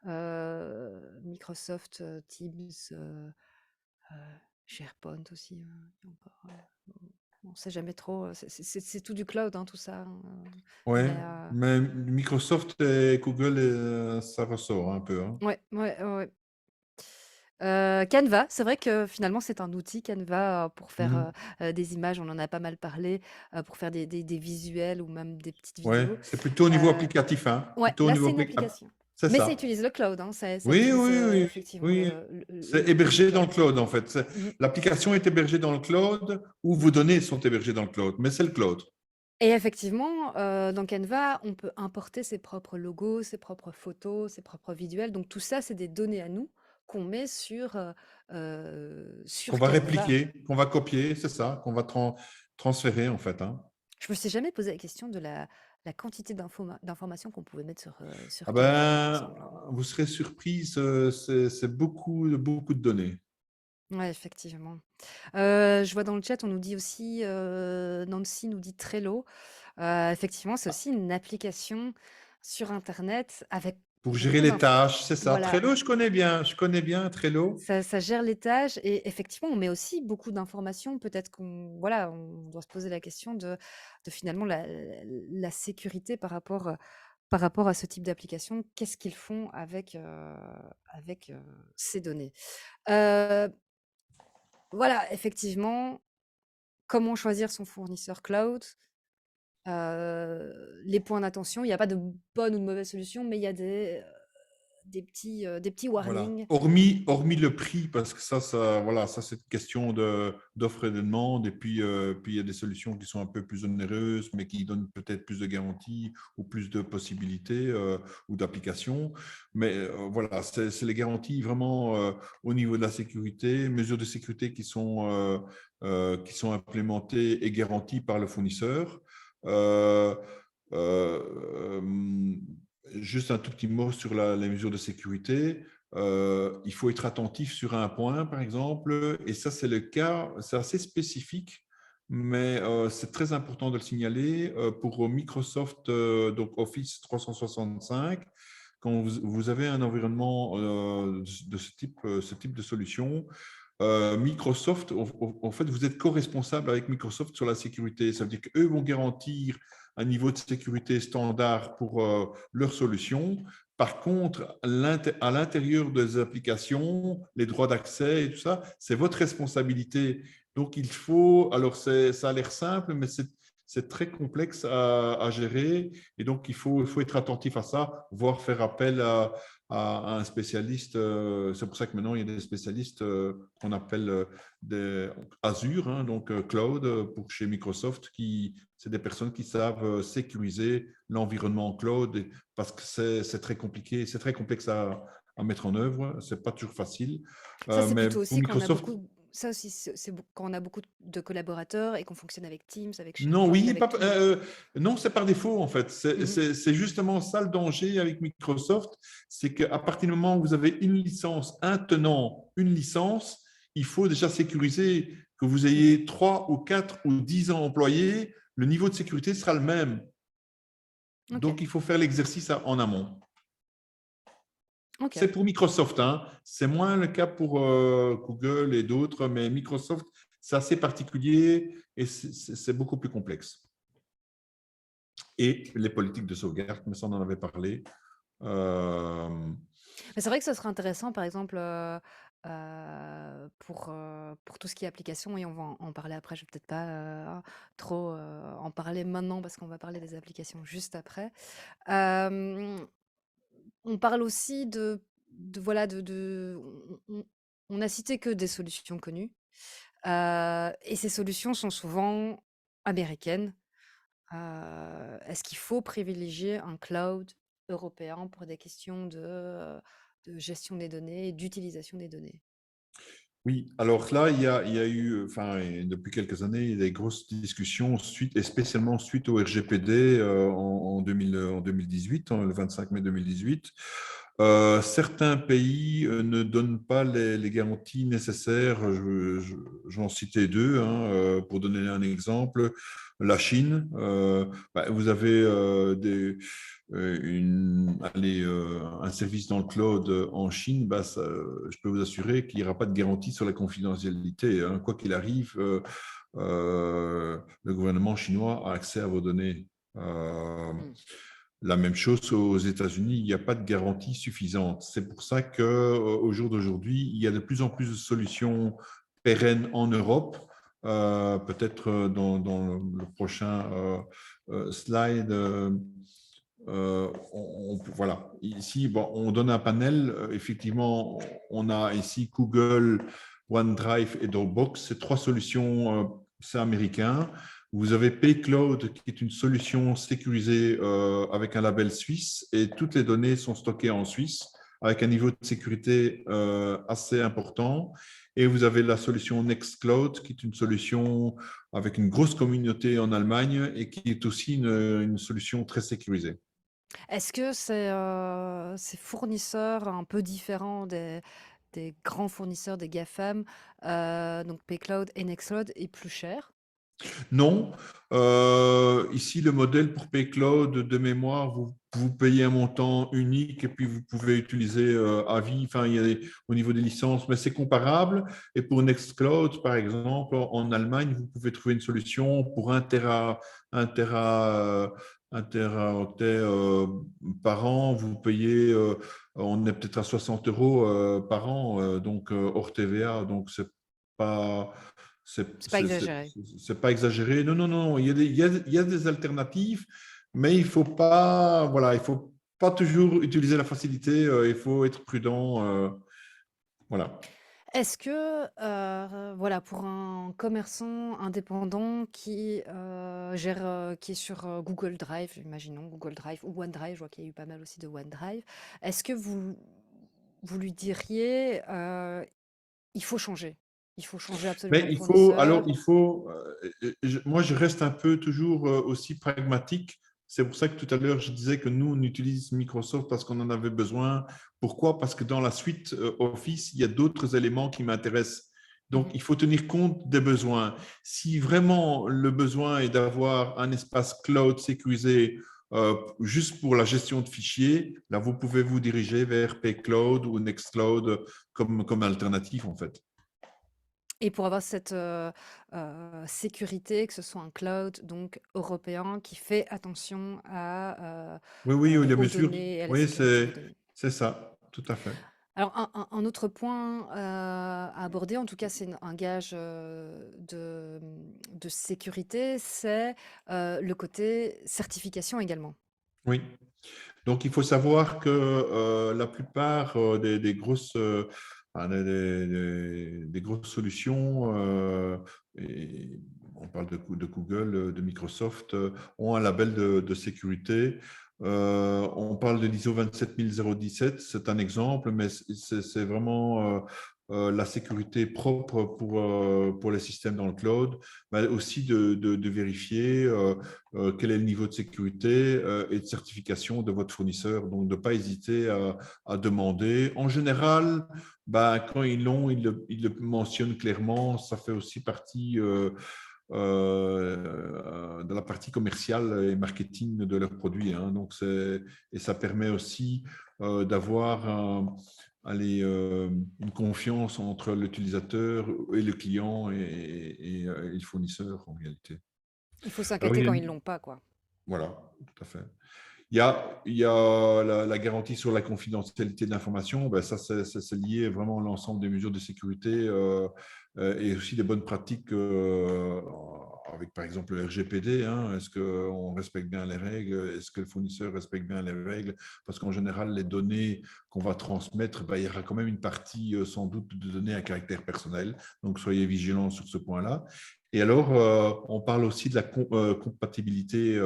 Microsoft Teams, SharePoint aussi. Il y a encore, on ne sait jamais trop. C'est tout du cloud, hein, tout ça. Hein, ouais. mais Mais Microsoft et Google, ça ressort un peu, hein. ouais, ouais, ouais. Ouais. Canva, c'est vrai que finalement c'est un outil Canva pour faire Mhm. des images, on en a pas mal parlé, pour faire des visuels ou même des petites Ouais, vidéos. c'est plutôt au niveau Euh, applicatif, hein. ouais, Plutôt au là niveau c'est une application. c'est Mais ça ça. utilise le cloud, hein, ça Oui, utilise oui, oui, effectivement oui. C'est le hébergé dans le cloud. cloud, en fait. Mhm. L'application est hébergée dans le cloud ou vos données sont hébergées dans le cloud, mais c'est le cloud. Et effectivement, dans Canva, on peut importer ses propres logos, ses propres photos, ses propres visuels. Donc tout ça, c'est des données à nous qu'on met Qu'on sur va Canva. répliquer, qu'on va copier, c'est ça, qu'on va transférer, en fait, hein. Je me suis jamais posé la question de la quantité d'informations qu'on pouvait mettre sur Ah Canva, par ben, exemple, hein. vous serez surprise, c'est beaucoup, beaucoup de données. Ouais, effectivement. Je vois dans le chat, on nous dit aussi, Nancy nous dit Trello. Effectivement, c'est aussi une application sur internet avec Pour gérer beaucoup les d'infos. tâches, c'est ça. Voilà, Trello, je connais bien Trello. ça gère les tâches et effectivement, on met aussi beaucoup d'informations. Peut-être voilà, on doit se poser la question de finalement la sécurité par rapport à ce type d'application. Qu'est-ce qu'ils font avec ces données? Heu, voilà, effectivement, comment choisir son fournisseur cloud? Les points d'attention, il y a pas de bonne ou de mauvaise solution, mais il y a des petits Voilà. warnings. Hormis le prix, parce que voilà, ça c'est une question d'offre et de demande. Et puis il y a des solutions qui sont un peu plus onéreuses, mais qui donnent peut-être plus de garanties ou plus de possibilités ou d'applications. Mais voilà, c'est les garanties vraiment au niveau de la sécurité, mesures de sécurité qui sont implémentées et garanties par le fournisseur. Euh, euh, Juste un tout petit mot sur les mesures de sécurité. Il faut être attentif sur un point, par exemple, et ça, c'est le cas, c'est assez spécifique, mais c'est très important de le signaler pour Microsoft, donc Office 365. Quand vous avez un environnement de ce type de solution, Microsoft, en fait, vous êtes co-responsable avec Microsoft sur la sécurité. Ça veut dire qu'eux vont garantir un niveau de sécurité standard pour leur solution. Par contre, à l'intérieur des applications, les droits d'accès et tout ça, c'est votre responsabilité. Donc, il faut, alors ça a l'air simple, mais c'est très complexe à gérer. Et donc, il faut être attentif à ça, voire faire appel à un spécialiste. C'est pour ça que maintenant, il y a des spécialistes qu'on appelle des Azure, hein, donc cloud pour chez Microsoft, c'est des personnes qui savent sécuriser l'environnement cloud parce que c'est très compliqué, c'est très complexe à mettre en œuvre. C'est pas toujours facile. Ça, c'est Mais plutôt pour aussi quand on a Microsoft, beaucoup ça aussi, quand on a beaucoup de collaborateurs et qu'on fonctionne avec Teams, avec non, SharePoint, oui, avec tous les non, c'est par défaut en fait. Mmh. C'est justement ça le danger avec Microsoft, c'est qu'à partir du moment où vous avez une licence, un tenant, une licence, il faut déjà sécuriser que vous Mmh. ayez 3 ou 4 ou 10 ans employés, le niveau de sécurité sera le même. OK, Donc, il faut faire l'exercice en amont. OK. C'est pour Microsoft, hein. C'est moins le cas pour Google et d'autres, mais Microsoft, c'est assez particulier et c'est beaucoup plus complexe. Et les politiques de sauvegarde, mais ça on en avait parlé. Mais c'est vrai que ce serait intéressant, par exemple, pour tout ce qui est application et on va en parler après. Je vais peut-être pas, trop, en parler maintenant parce qu'on va parler des applications juste après. Hem On parle aussi de voilà, on a cité que des solutions connues, et ces solutions sont souvent américaines. Est-ce qu'il faut privilégier un cloud européen pour des questions de gestion des données et d'utilisation des données? Oui, alors là, il y a eu, enfin, depuis quelques années, il y a des grosses discussions, et spécialement suite au RGPD en 2018, le 25 mai 2018. Certains pays ne donnent pas les garanties nécessaires. J'en citais deux, hein, pour donner un exemple. La Chine, vous avez un service dans le cloud en Chine, je peux vous assurer qu'il n'y aura pas de garantie sur la confidentialité, hein. Quoi qu'il arrive, le gouvernement chinois a accès à vos données. Mmh. La même chose aux États-Unis, il n'y a pas de garantie suffisante. C'est pour ça qu'au jour d'aujourd'hui, il y a de plus en plus de solutions pérennes en Europe. Peut-être dans le prochain slide, voilà. Ici, bon, on donne un panel. Effectivement, on a ici Google, OneDrive et Dropbox. C'est 3 solutions, c'est américain. Vous avez Paycloud, qui est une solution sécurisée avec un label suisse, et toutes les données sont stockées en Suisse avec un niveau de sécurité assez important. Et vous avez la solution Nextcloud, qui est une solution avec une grosse communauté en Allemagne et qui est aussi une solution très sécurisée. Est-ce que ces fournisseurs un peu différents des grands fournisseurs des GAFAM, donc Paycloud et Nextcloud, est plus cher? Non. Ici, le modèle pour Paycloud, de mémoire, vous payez un montant unique et puis vous pouvez utiliser à vie. Enfin, il y a au niveau des licences, mais c'est comparable. Et pour Nextcloud, par exemple, en Allemagne, vous pouvez trouver une solution pour un teraoctet par an. Vous payez, on est peut-être à 60 € par an, donc hors TVA. Donc, c'est pas... C'est pas exagéré. C'est pas exagéré. Non, non, non. Il y a des alternatives, mais il faut pas, voilà, il faut pas toujours utiliser la facilité. Il faut être prudent. Voilà. Est-ce que, voilà, pour un commerçant indépendant qui, gère, qui est sur, Google Drive, imaginons Google Drive ou OneDrive, je vois qu'il y a eu pas mal aussi de OneDrive. Est-ce que vous lui diriez, il faut changer absolument Mais de il faut, alors, fournisseur? moi, je reste un peu toujours aussi pragmatique. C'est pour ça que tout à l'heure, je disais que nous, on utilise Microsoft parce qu'on en avait besoin. Pourquoi? Parce que dans la suite Office, il y a d'autres éléments qui m'intéressent. Donc, il faut tenir compte des besoins. Si vraiment le besoin est d'avoir un espace cloud sécurisé juste pour la gestion de fichiers, là, vous pouvez vous diriger vers Paycloud ou Nextcloud comme alternative, en fait. Et pour avoir cette, sécurité, que ce soit un cloud donc européen qui fait attention à, Oui, oui, oui, bien aux sûr. données et à la Oui, sécurité des données. c'est ça, tout à fait. Alors un autre point, à aborder, en tout cas c'est un gage, de sécurité, c'est, le côté certification également. Oui. Donc, il faut savoir que la plupart des grosses, enfin, des grosses solutions, et on parle de Google, de Microsoft, ont un label de sécurité. On parle de l'ISO 27017, c'est un exemple, mais c'est vraiment la sécurité propre pour les systèmes dans le cloud, mais aussi de vérifier quel est le niveau de sécurité et de certification de votre fournisseur. Donc, de ne pas hésiter à demander. En général, quand ils l'ont, ils le mentionnent clairement. Ça fait aussi partie de la partie commerciale et marketing de leurs produits. Hein. Donc, et ça permet aussi d'avoir une confiance entre l'utilisateur et le client et le fournisseur en réalité. Il faut Alors, s'inquiéter quand ils l'ont pas, quoi. voilà, tout à fait. Il y a la garantie sur la confidentialité de l'information. Ben, ça, c'est lié vraiment à l'ensemble des mesures de sécurité et aussi des bonnes pratiques avec, par exemple, le RGPD. Hein. Est-ce qu'on respecte bien les règles? Est-ce que le fournisseur respecte bien les règles? Parce qu'en général, les données qu'on va transmettre, ben, il y aura quand même une partie, sans doute, de données à caractère personnel. Donc, soyez vigilants sur ce point-là. Et alors, on parle aussi de la compatibilité.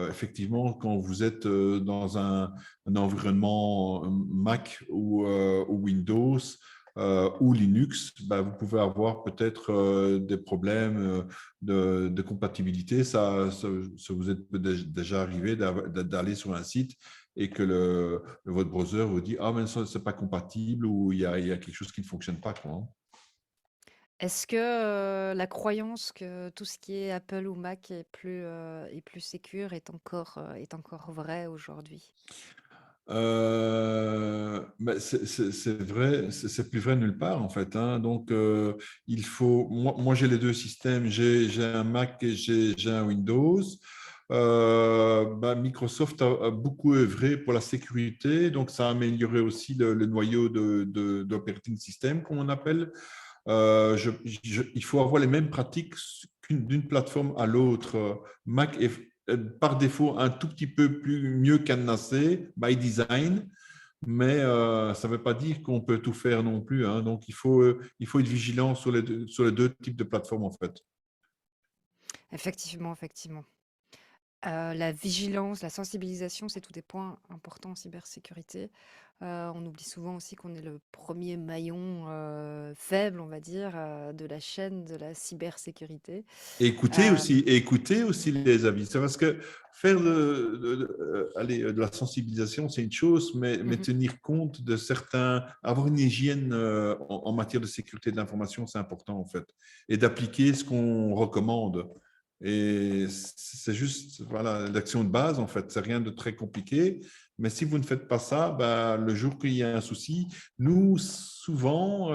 Effectivement, quand vous êtes dans un environnement Mac ou Windows ou Linux, vous pouvez avoir peut-être des problèmes de compatibilité. Ça vous est déjà arrivé d'aller sur un site et que votre browser vous dit « Ah, mais ça, c'est pas compatible » ou il y a quelque chose qui ne fonctionne pas, quoi, hein. Est-ce que, la croyance que tout ce qui est Apple ou Mac est plus sécure est encore vraie aujourd'hui? C'est vrai, c'est plus vrai nulle part en fait. Hein. Donc, il faut. Moi j'ai les deux systèmes. J'ai un Mac et j'ai un Windows. Microsoft a beaucoup œuvré pour la sécurité, donc ça a amélioré aussi le noyau d'operating system, comme on appelle. Il faut avoir les mêmes pratiques d'une plateforme à l'autre. Mac est par défaut un tout petit peu mieux cadenassé, by design, mais ça ne veut pas dire qu'on peut tout faire non plus, hein. Donc, il faut être vigilant sur les deux types de plateformes, en fait. Effectivement, effectivement. La vigilance, la sensibilisation, c'est tous des points importants en cybersécurité. On oublie souvent aussi qu'on est le premier maillon faible, on va dire, de la chaîne de la cybersécurité. Et Euh, écouter aussi les avis. C'est parce que faire de la sensibilisation, c'est une chose, mais mhm. tenir compte de certains, avoir une hygiène en matière de sécurité de l'information, c'est important en fait. Et d'appliquer ce qu'on recommande. Et c'est juste voilà, l'action de base en fait, c'est rien de très compliqué. Mais si vous ne faites pas ça, le jour qu'il y a un souci, nous, souvent,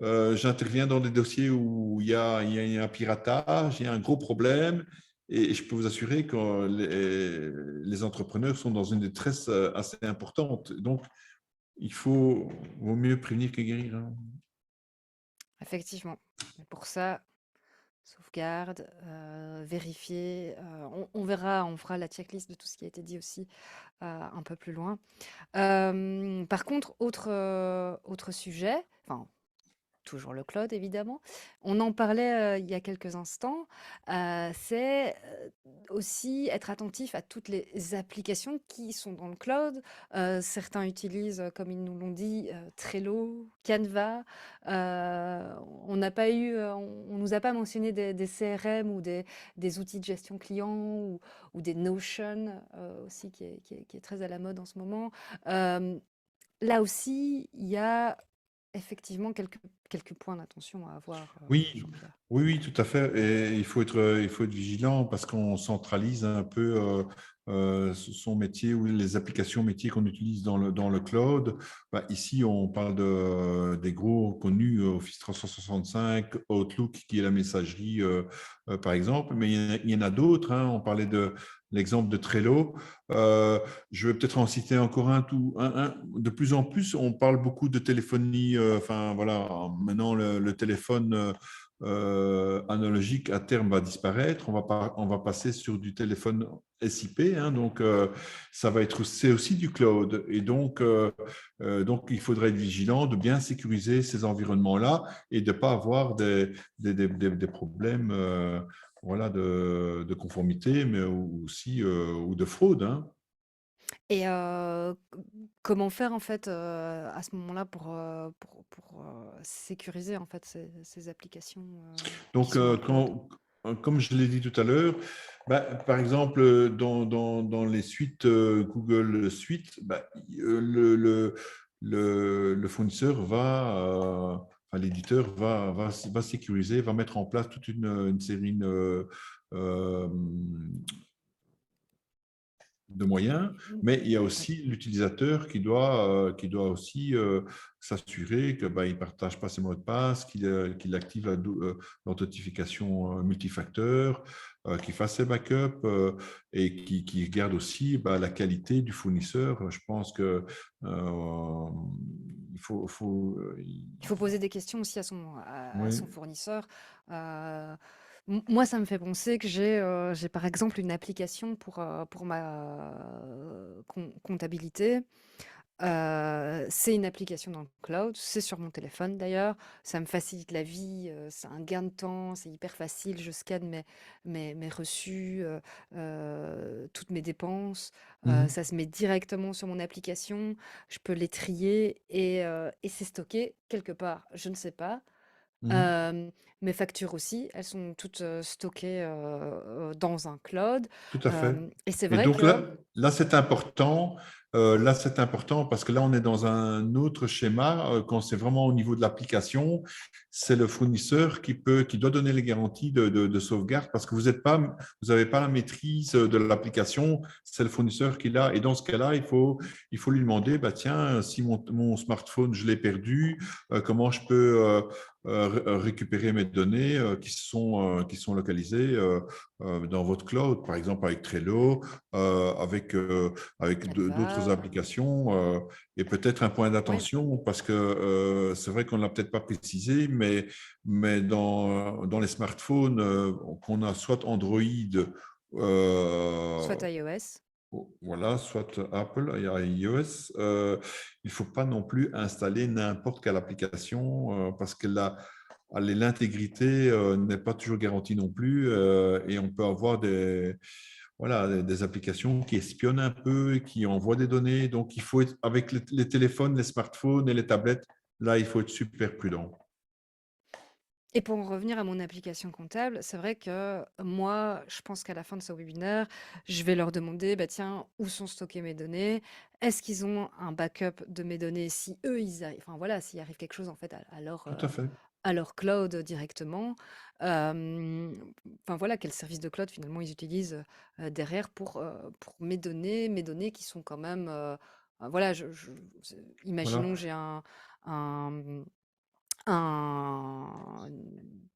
j'interviens dans des dossiers où il y a un piratage, il y a un gros problème, et je peux vous assurer que les entrepreneurs sont dans une détresse assez importante. Donc, vaut mieux prévenir que guérir, hein. Effectivement. Et pour ça, sauvegarde, vérifier. On verra, on fera la checklist de tout ce qui a été dit aussi un peu plus loin. Par contre, autre sujet, enfin, toujours le cloud, évidemment. On en parlait il y a quelques instants. C'est aussi être attentif à toutes les applications qui sont dans le cloud. Certains utilisent, comme ils nous l'ont dit, Trello, Canva. On n'a pas eu, on nous a pas mentionné des CRM ou des outils de gestion client ou des Notion aussi qui est très à la mode en ce moment. Là aussi, il y a effectivement quelques points d'attention à avoir, Oui, Jean-Pierre. oui, tout à fait. Et il faut être vigilant parce qu'on centralise un peu son métier ou les applications métiers qu'on utilise dans le cloud. Ici, on parle des gros connus, Office 365, Outlook, qui est la messagerie, par exemple. Mais il y en a d'autres, hein. On parlait de l'exemple de Trello. Je vais peut-être en citer encore un. De plus en plus, on parle beaucoup de téléphonie. Enfin, voilà, maintenant, le téléphone analogique à terme va disparaître. On va passer sur du téléphone SIP, hein. Donc, c'est aussi du cloud. Et donc, il faudrait être vigilant de bien sécuriser ces environnements-là et de ne pas avoir des problèmes voilà, de conformité, mais aussi ou de fraude, hein. Et comment faire en fait à ce moment-là pour sécuriser en fait ces applications qui Donc, sont dans le cloud? comme je l'ai dit tout à l'heure, par exemple, dans les suites Google Suite, le fournisseur enfin, l'éditeur va sécuriser, va mettre en place toute une série euh, de moyens, mais il y a Oui. aussi l'utilisateur qui doit aussi s'assurer que il partage pas ses mots de passe, qu'il active l'authentification multifacteur, qu'il fasse ses backups et qui regarde aussi la qualité du fournisseur. Je pense que il Il faut poser des questions aussi à oui. son fournisseur. Moi, ça me fait penser que j'ai par exemple une application pour ma comptabilité. C'est une application dans le cloud, c'est sur mon téléphone d'ailleurs. Ça me facilite la vie, c'est un gain de temps, c'est hyper facile. Je scanne mes reçus, toutes mes dépenses. Mhm. Ça se met directement sur mon application. Je peux les trier et c'est stocké quelque part. Je ne sais pas. Mhm. Hem, Mes factures aussi, elles sont toutes stockées dans un cloud. Tout à fait. Et c'est Et vrai donc que là c'est important Là, c'est important parce que là, on est dans un autre schéma. Quand c'est vraiment au niveau de l'application, c'est le fournisseur qui doit donner les garanties de sauvegarde parce que vous n'avez pas la maîtrise de l'application. C'est le fournisseur qui l'a. Et dans ce cas-là, il faut lui demander, bah, tiens, si mon smartphone, je l'ai perdu, comment je peux récupérer mes données qui sont localisées dans votre cloud, par exemple avec Trello, avec d'autres Canva, applications. Et peut-être un point ouais, d'attention, parce que c'est vrai qu'on ne l'a peut-être pas précisé, mais dans les smartphones qu'on a soit Android, soit euh, iOS. voilà, soit Apple et iOS, il ne faut pas non plus installer n'importe quelle application parce que l'intégrité n'est pas toujours garantie non plus et on peut avoir voilà, des applications qui espionnent un peu, qui envoient des données. Donc, il faut être, avec les téléphones, les smartphones et les tablettes, là, il faut être super prudent. Et pour en revenir à mon application comptable, c'est vrai que moi, je pense qu'à la fin de ce webinaire, je vais leur demander, bah tiens, où sont stockées mes données? Est-ce qu'ils ont un backup de mes données si eux, enfin voilà, s'il arrive quelque chose en fait Tout à fait. à leur cloud directement. Enfin voilà, quel service de cloud finalement ils utilisent derrière pour mes données qui sont quand même, voilà, Voilà. imaginons j'ai un une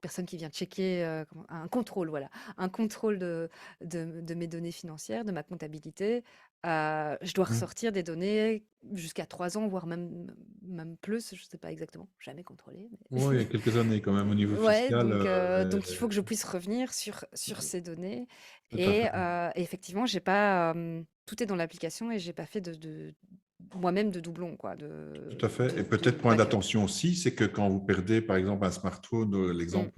personne qui vient checker, un contrôle, voilà, un contrôle de mes données financières, de ma comptabilité. Je dois Mm. ressortir des données jusqu'à 3 ans, voire même plus, je ne sais pas exactement, jamais contrôlé. Oui, il y a quelques années quand même au niveau Ouais, fiscal. donc il faut que je puisse revenir sur ces données. Tout à fait. Et effectivement, j'ai pas, tout est dans l'application et j'ai pas fait moi-même de doublons, quoi, Tout à fait. Et de peut-être point backup. d'attention aussi, c'est que quand vous perdez, par exemple, un smartphone, Mm. l'exemple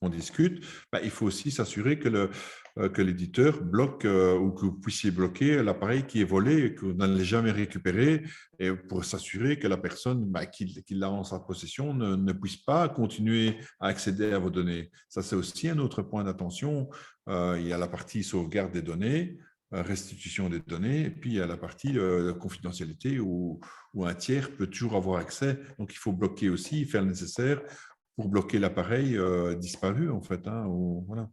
qu'on discute, bah, il faut aussi s'assurer que l'éditeur bloque ou que vous puissiez bloquer l'appareil qui est volé et que vous n'allez jamais récupérer et pour s'assurer que la personne bah, qui l'a en sa possession ne puisse pas continuer à accéder à vos données. Ça, c'est aussi un autre point d'attention. Il y a la partie sauvegarde des données, restitution des données, et puis il y a la partie confidentialité où un tiers peut toujours avoir accès. Donc, il faut bloquer aussi, faire le nécessaire pour bloquer l'appareil disparu, en fait. Hein, voilà.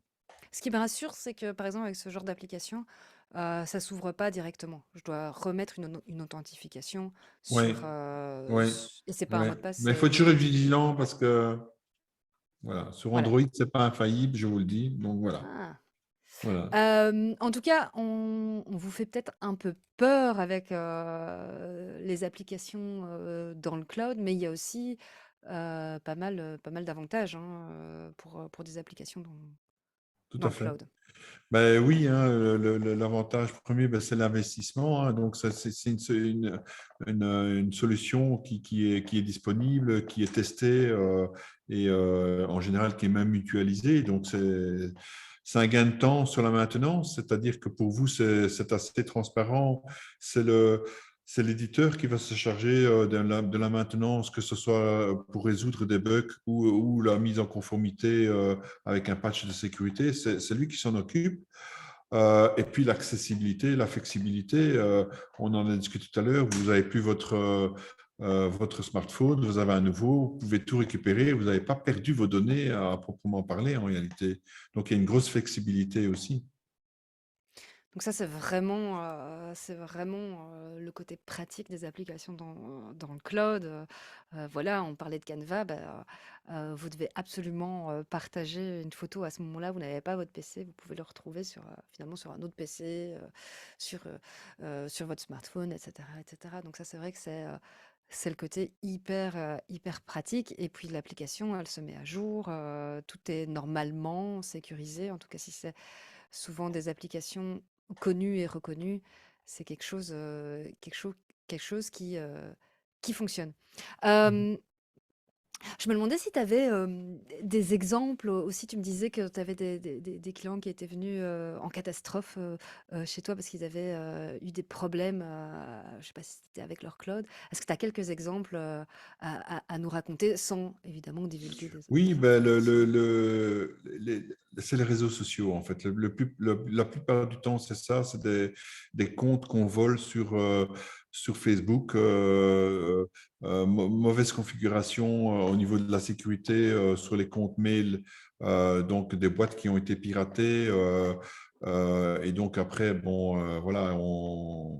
Ce qui me rassure, c'est que, par exemple, avec ce genre d'application, ça s'ouvre pas directement. Je dois remettre une authentification Oui, oui, et c'est pas un oui. mot de passe, Mais il faut c'est toujours être vigilant parce que, voilà, sur voilà. Android, c'est pas infaillible, je vous le dis. Donc, voilà. Ah. Voilà. En tout cas, on vous fait peut-être un peu peur avec, les applications, dans le cloud, mais il y a aussi, pas mal d'avantages, hein, pour des applications Tout dans à le fait. cloud. Ben oui, hein, l'avantage premier, ben, c'est l'investissement. Hein. Donc, ça, c'est une solution qui est disponible, qui est testée et en général qui est même mutualisée. Donc, c'est un gain de temps sur la maintenance, c'est-à-dire que pour vous, c'est assez transparent. C'est c'est l'éditeur qui va se charger de la maintenance, que ce soit pour résoudre des bugs ou la mise en conformité avec un patch de sécurité. C'est lui qui s'en occupe. Et puis l'accessibilité, la flexibilité, on en a discuté tout à l'heure, vous n'avez plus votre smartphone, vous avez un nouveau, vous pouvez tout récupérer, vous n'avez pas perdu vos données à proprement parler en réalité. Donc il y a une grosse flexibilité aussi. Donc ça, c'est vraiment, le côté pratique des applications dans le cloud. Voilà, on parlait de Canva, bah, vous devez absolument, partager une photo à ce moment-là. Vous n'avez pas votre PC, vous pouvez le retrouver finalement sur un autre PC, sur votre smartphone, et cetera, et cetera. Donc ça, c'est vrai que c'est le côté hyper pratique et puis l'application, elle se met à jour, tout est normalement sécurisé. En tout cas, si c'est souvent des applications connues et reconnues, c'est quelque chose qui fonctionne. Mhm. Hem, Je me demandais si tu avais des exemples aussi. Tu me disais que tu avais des clients qui étaient venus en catastrophe chez toi parce qu'ils avaient eu des problèmes, je ne sais pas si c'était avec leur cloud. Est-ce que tu as quelques exemples à nous raconter sans évidemment divulguer Oui, des ben informations? c'est les réseaux sociaux en fait. La plupart du temps, c'est ça, c'est des comptes qu'on vole sur Facebook, mauvaise configuration au niveau de la sécurité sur les comptes mail, donc des boîtes qui ont été piratées. Et donc après, bon, voilà,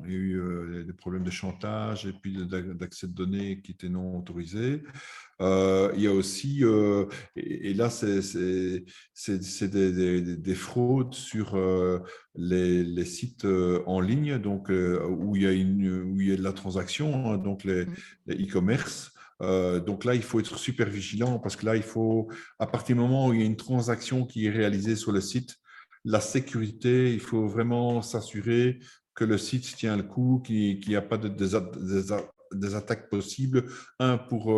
il y a eu des problèmes de chantage et puis d'accès de données qui étaient non autorisés. Il y a aussi, et là, c'est des fraudes sur les sites en ligne, donc où il y a de la transaction, hein, donc Mm. les e-commerce. Donc là, il faut être super vigilant parce que là, à partir du moment où il y a une transaction qui est réalisée sur le site, la sécurité, il faut vraiment s'assurer que le site tient le coup, qu'il n'y a pas des attaques possibles. Un, pour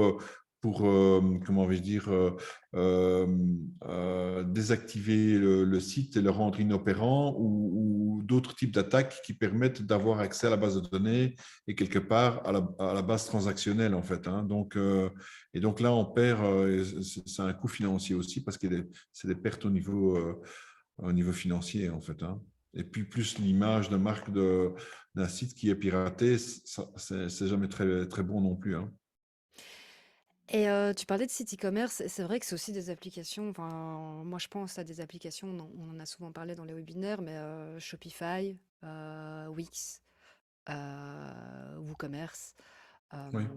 comment vais-je dire, désactiver le site et le rendre inopérant ou d'autres types d'attaques qui permettent d'avoir accès à la base de données et quelque part à la base transactionnelle en fait. Hein. Donc, et donc là, on perd, c'est un coût financier aussi parce que c'est des pertes au niveau financier en fait. Hein. Et puis plus l'image de marque d'un site qui est piraté, c'est jamais très, très bon non plus. Hein. Et tu parlais de site e-commerce, et c'est vrai que c'est aussi des applications, enfin, moi je pense à des applications, on en a souvent parlé dans les webinaires, mais Shopify, Wix, WooCommerce, Oui. euh,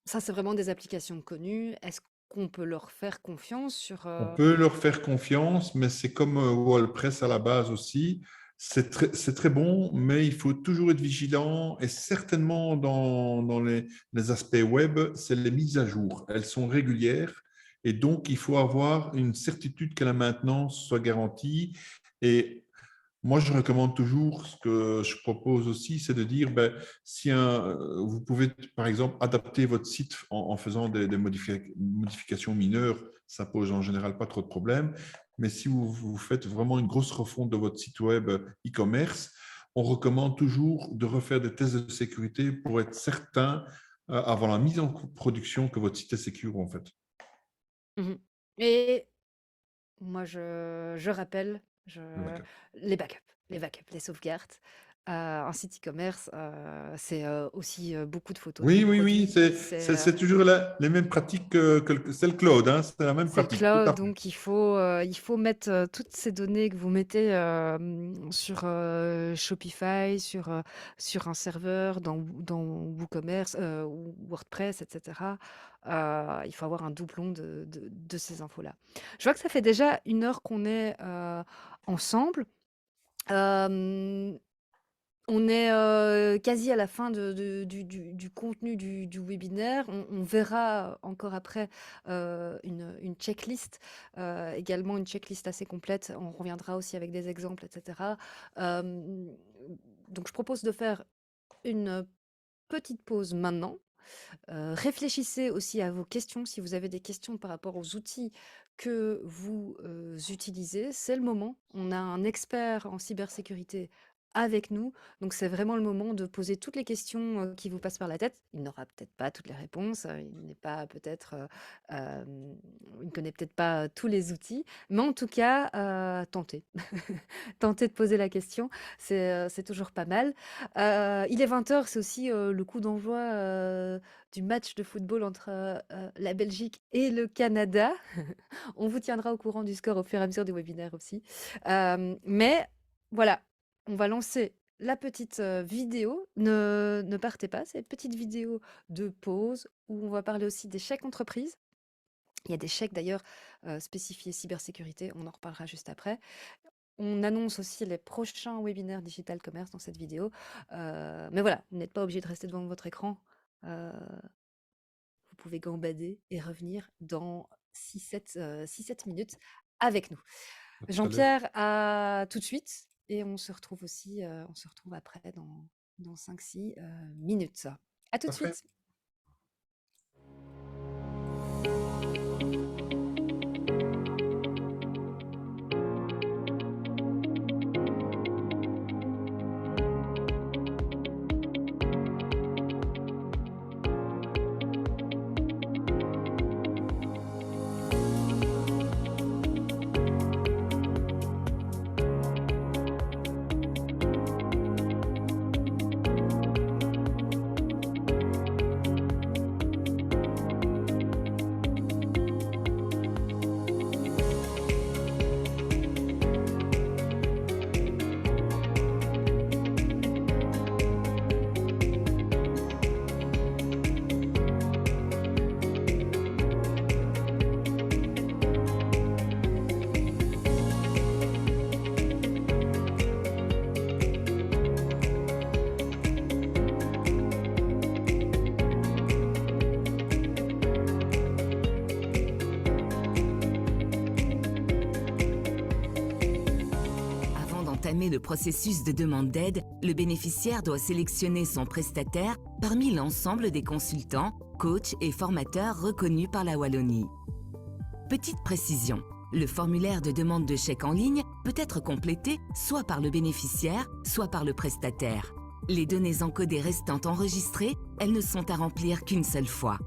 ça c'est vraiment des applications connues. Est-ce qu'on peut leur faire confiance sur... On peut leur faire confiance, mais c'est comme WordPress à la base aussi. C'est très bon, mais il faut toujours être vigilant et certainement dans les aspects web, c'est les mises à jour. Elles sont régulières et donc il faut avoir une certitude que la maintenance soit garantie. Et moi, je recommande toujours, ce que je propose aussi, c'est de dire, ben, si vous pouvez, par exemple, adapter votre site en faisant des modifications mineures, ça pose en général pas trop de problèmes. Mais si vous faites vraiment une grosse refonte de votre site web e-commerce, on recommande toujours de refaire des tests de sécurité pour être certain, avant la mise en production, que votre site est sécure, en fait. Mhm. Et moi je rappelle Le backup. les backups, les sauvegardes. Un site e-commerce, c'est aussi beaucoup de photos de Oui, vos oui, oui, produits. c'est toujours les mêmes pratiques c'est le cloud, hein, c'est la même C'est le pratique, tout cloud, à fait. donc il faut mettre toutes ces données que vous mettez sur Shopify, sur un serveur, dans WooCommerce, ou WordPress, etc. Il faut avoir un doublon de ces infos-là. Je vois que ça fait déjà 1 heure qu'on est ensemble. Euh, on est quasi à la fin du contenu du webinaire. On verra encore après une checklist, également une checklist assez complète. On reviendra aussi avec des exemples, etc. Euh, donc, je propose de faire une petite pause maintenant. Réfléchissez aussi à vos questions. Si vous avez des questions par rapport aux outils que vous utilisez, c'est le moment. On a un expert en cybersécurité avec nous. Donc c'est vraiment le moment de poser toutes les questions qui vous passent par la tête. Il n'aura peut-être pas toutes les réponses. Il n'est pas peut-être, euh, il ne connaît peut-être pas tous les outils, mais en tout cas, tentez. Tentez de poser la question. C'est toujours pas mal. Il est 20 h, c'est aussi le coup d'envoi du match de football entre la Belgique et le Canada. On vous tiendra au courant du score au fur et à mesure du webinaire aussi. Mais voilà, on va lancer la petite vidéo. Ne partez pas, c'est une petite vidéo de pause où on va parler aussi des chèques entreprises. Il y a des chèques d'ailleurs spécifiés cybersécurité, on en reparlera juste après. On annonce aussi les prochains webinaires Digital Commerce dans cette vidéo. Mais voilà, vous n'êtes pas obligé de rester devant votre écran. Euh, vous pouvez gambader et revenir dans 6-7 minutes avec nous. À tout à l'heure. Jean-Pierre, à tout de suite. Et on se retrouve aussi, on se retrouve après dans 5-6 minutes. À tout de Parfait. suite. entamer le processus de demande d'aide, le bénéficiaire doit sélectionner son prestataire parmi l'ensemble des consultants, coachs et formateurs reconnus par la Wallonie. Petite précision, le formulaire de demande de chèque en ligne peut être complété soit par le bénéficiaire, soit par le prestataire. Les données encodées restant enregistrées, elles ne sont à remplir qu'une seule fois.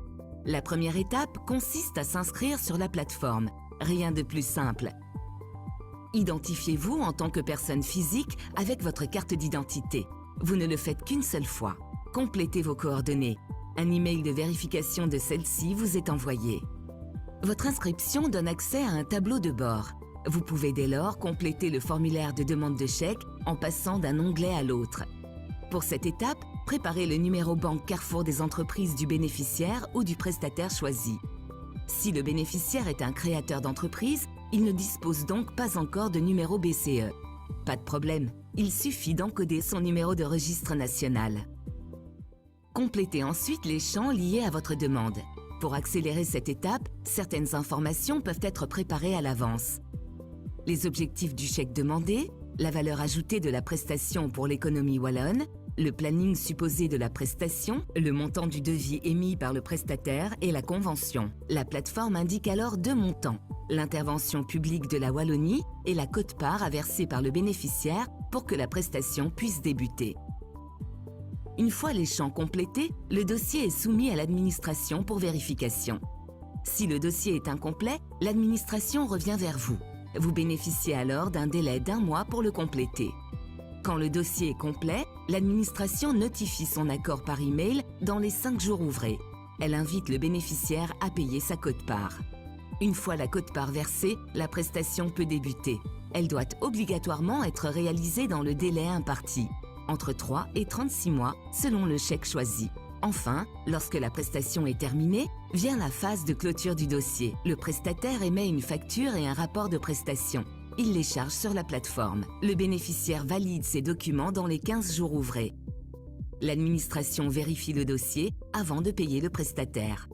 La première étape consiste à s'inscrire sur la plateforme. Rien de plus simple. Identifiez-vous en tant que personne physique avec votre carte d'identité. Vous ne le faites qu'une seule fois. Complétez vos coordonnées. Un email de vérification de celle-ci vous est envoyé. Votre inscription donne accès à un tableau de bord. Vous pouvez dès lors compléter le formulaire de demande de chèque en passant d'un onglet à l'autre. Pour cette étape, préparez le numéro banque Carrefour des entreprises du bénéficiaire ou du prestataire choisi. Si le bénéficiaire est un créateur d'entreprise, il ne dispose donc pas encore de numéro BCE. Pas de problème, il suffit d'encoder son numéro de registre national. Complétez ensuite les champs liés à votre demande. Pour accélérer cette étape, certaines informations peuvent être préparées à l'avance. Les objectifs du chèque demandé, la valeur ajoutée de la prestation pour l'économie wallonne, le planning supposé de la prestation, le montant du devis émis par le prestataire et la convention. La plateforme indique alors deux montants, l'intervention publique de la Wallonie et la quote-part à verser par le bénéficiaire pour que la prestation puisse débuter. Une fois les champs complétés, le dossier est soumis à l'administration pour vérification. Si le dossier est incomplet, l'administration revient vers vous. Vous bénéficiez alors d'un délai d'1 mois pour le compléter. Quand le dossier est complet, l'administration notifie son accord par email dans les 5 jours ouvrés. Elle invite le bénéficiaire à payer sa quote-part. Une fois la quote-part versée, la prestation peut débuter. Elle doit obligatoirement être réalisée dans le délai imparti, entre 3 et 36 mois selon le chèque choisi. Enfin, lorsque la prestation est terminée, vient la phase de clôture du dossier. Le prestataire émet une facture et un rapport de prestation. Il les charge sur la plateforme. Le bénéficiaire valide ces documents dans les 15 jours ouvrés. L'administration vérifie le dossier avant de payer le prestataire.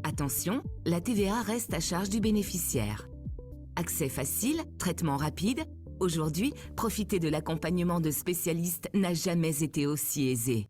Attention, la TVA reste à charge du bénéficiaire. Accès facile, traitement rapide. Aujourd'hui, profiter de l'accompagnement de spécialistes n'a jamais été aussi aisé.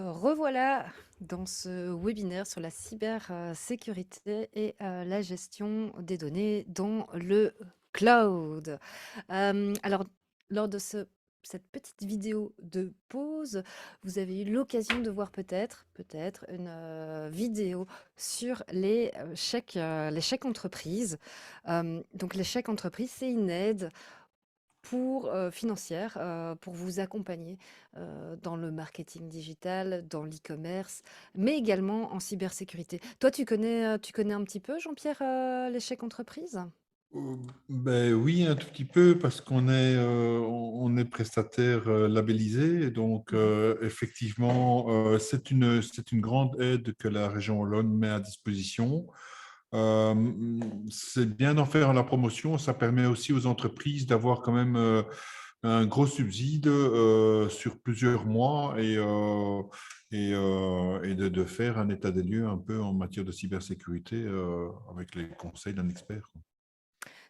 revoilà dans ce webinaire sur la cybersécurité et la gestion des données dans le cloud. Alors, lors de cette petite vidéo de pause, vous avez eu l'occasion de voir peut-être une vidéo sur les chèques entreprises. Donc, les chèques entreprises, c'est une aide financière, pour vous accompagner, dans le marketing digital, dans l'e-commerce, mais également en cybersécurité. Toi, tu connais un petit peu, Jean-Pierre, les chèques entreprises? Euh, Ben oui, un tout petit peu, parce on est prestataire labellisé. Donc, Mmh. effectivement, c'est une grande aide que la région Wallonne met à disposition. Euh, c'est bien d'en faire la promotion. Ça permet aussi aux entreprises d'avoir quand même un gros subside sur plusieurs mois et de faire un état des lieux un peu en matière de cybersécurité avec les conseils d'un expert, quoi.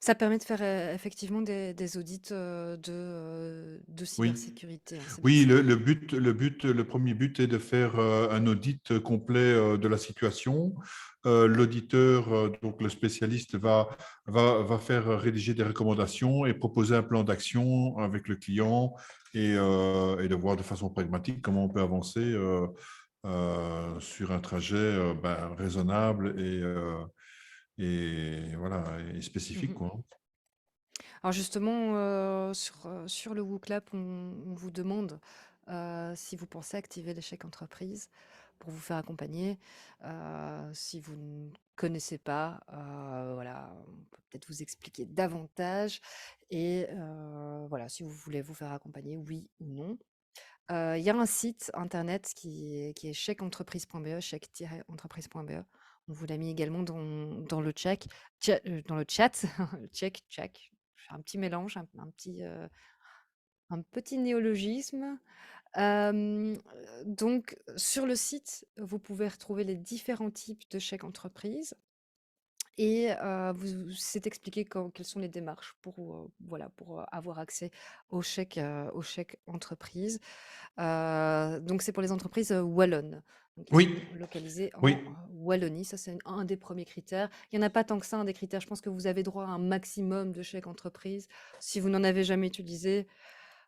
Ça permet de faire, effectivement des audits, de Oui. cybersécurité, hein. Oui, le premier but est de faire un audit complet de la situation. L'auditeur, donc le spécialiste, va faire rédiger des recommandations et proposer un plan d'action avec le client et de voir de façon pragmatique comment on peut avancer sur un trajet raisonnable et voilà, et spécifique, Mmh. quoi. Alors justement, sur le WooClap, on vous demande si vous pensez activer l'échec entreprise pour vous faire accompagner. Si vous ne connaissez pas, voilà, on peut peut-être vous expliquer davantage. Et voilà, si vous voulez vous faire accompagner, oui ou non. Il y a un site internet qui est chèqueentreprise.be, chèque-entreprise.be. On vous l'a mis également dans le dans le chat. Check. Je fais un petit mélange, un petit néologisme. Euh, donc, sur le site, vous pouvez retrouver les différents types de chèques entreprise. Et c'est expliqué quelles sont les démarches pour avoir accès au chèque entreprise. Donc c'est pour les entreprises, wallonnes, donc qui Oui, sont localisées oui. en Wallonie. Ça, c'est un des premiers critères. Il n'y en a pas tant que ça, des critères. Je pense que vous avez droit à un maximum de chèques entreprises. Si vous n'en avez jamais utilisé,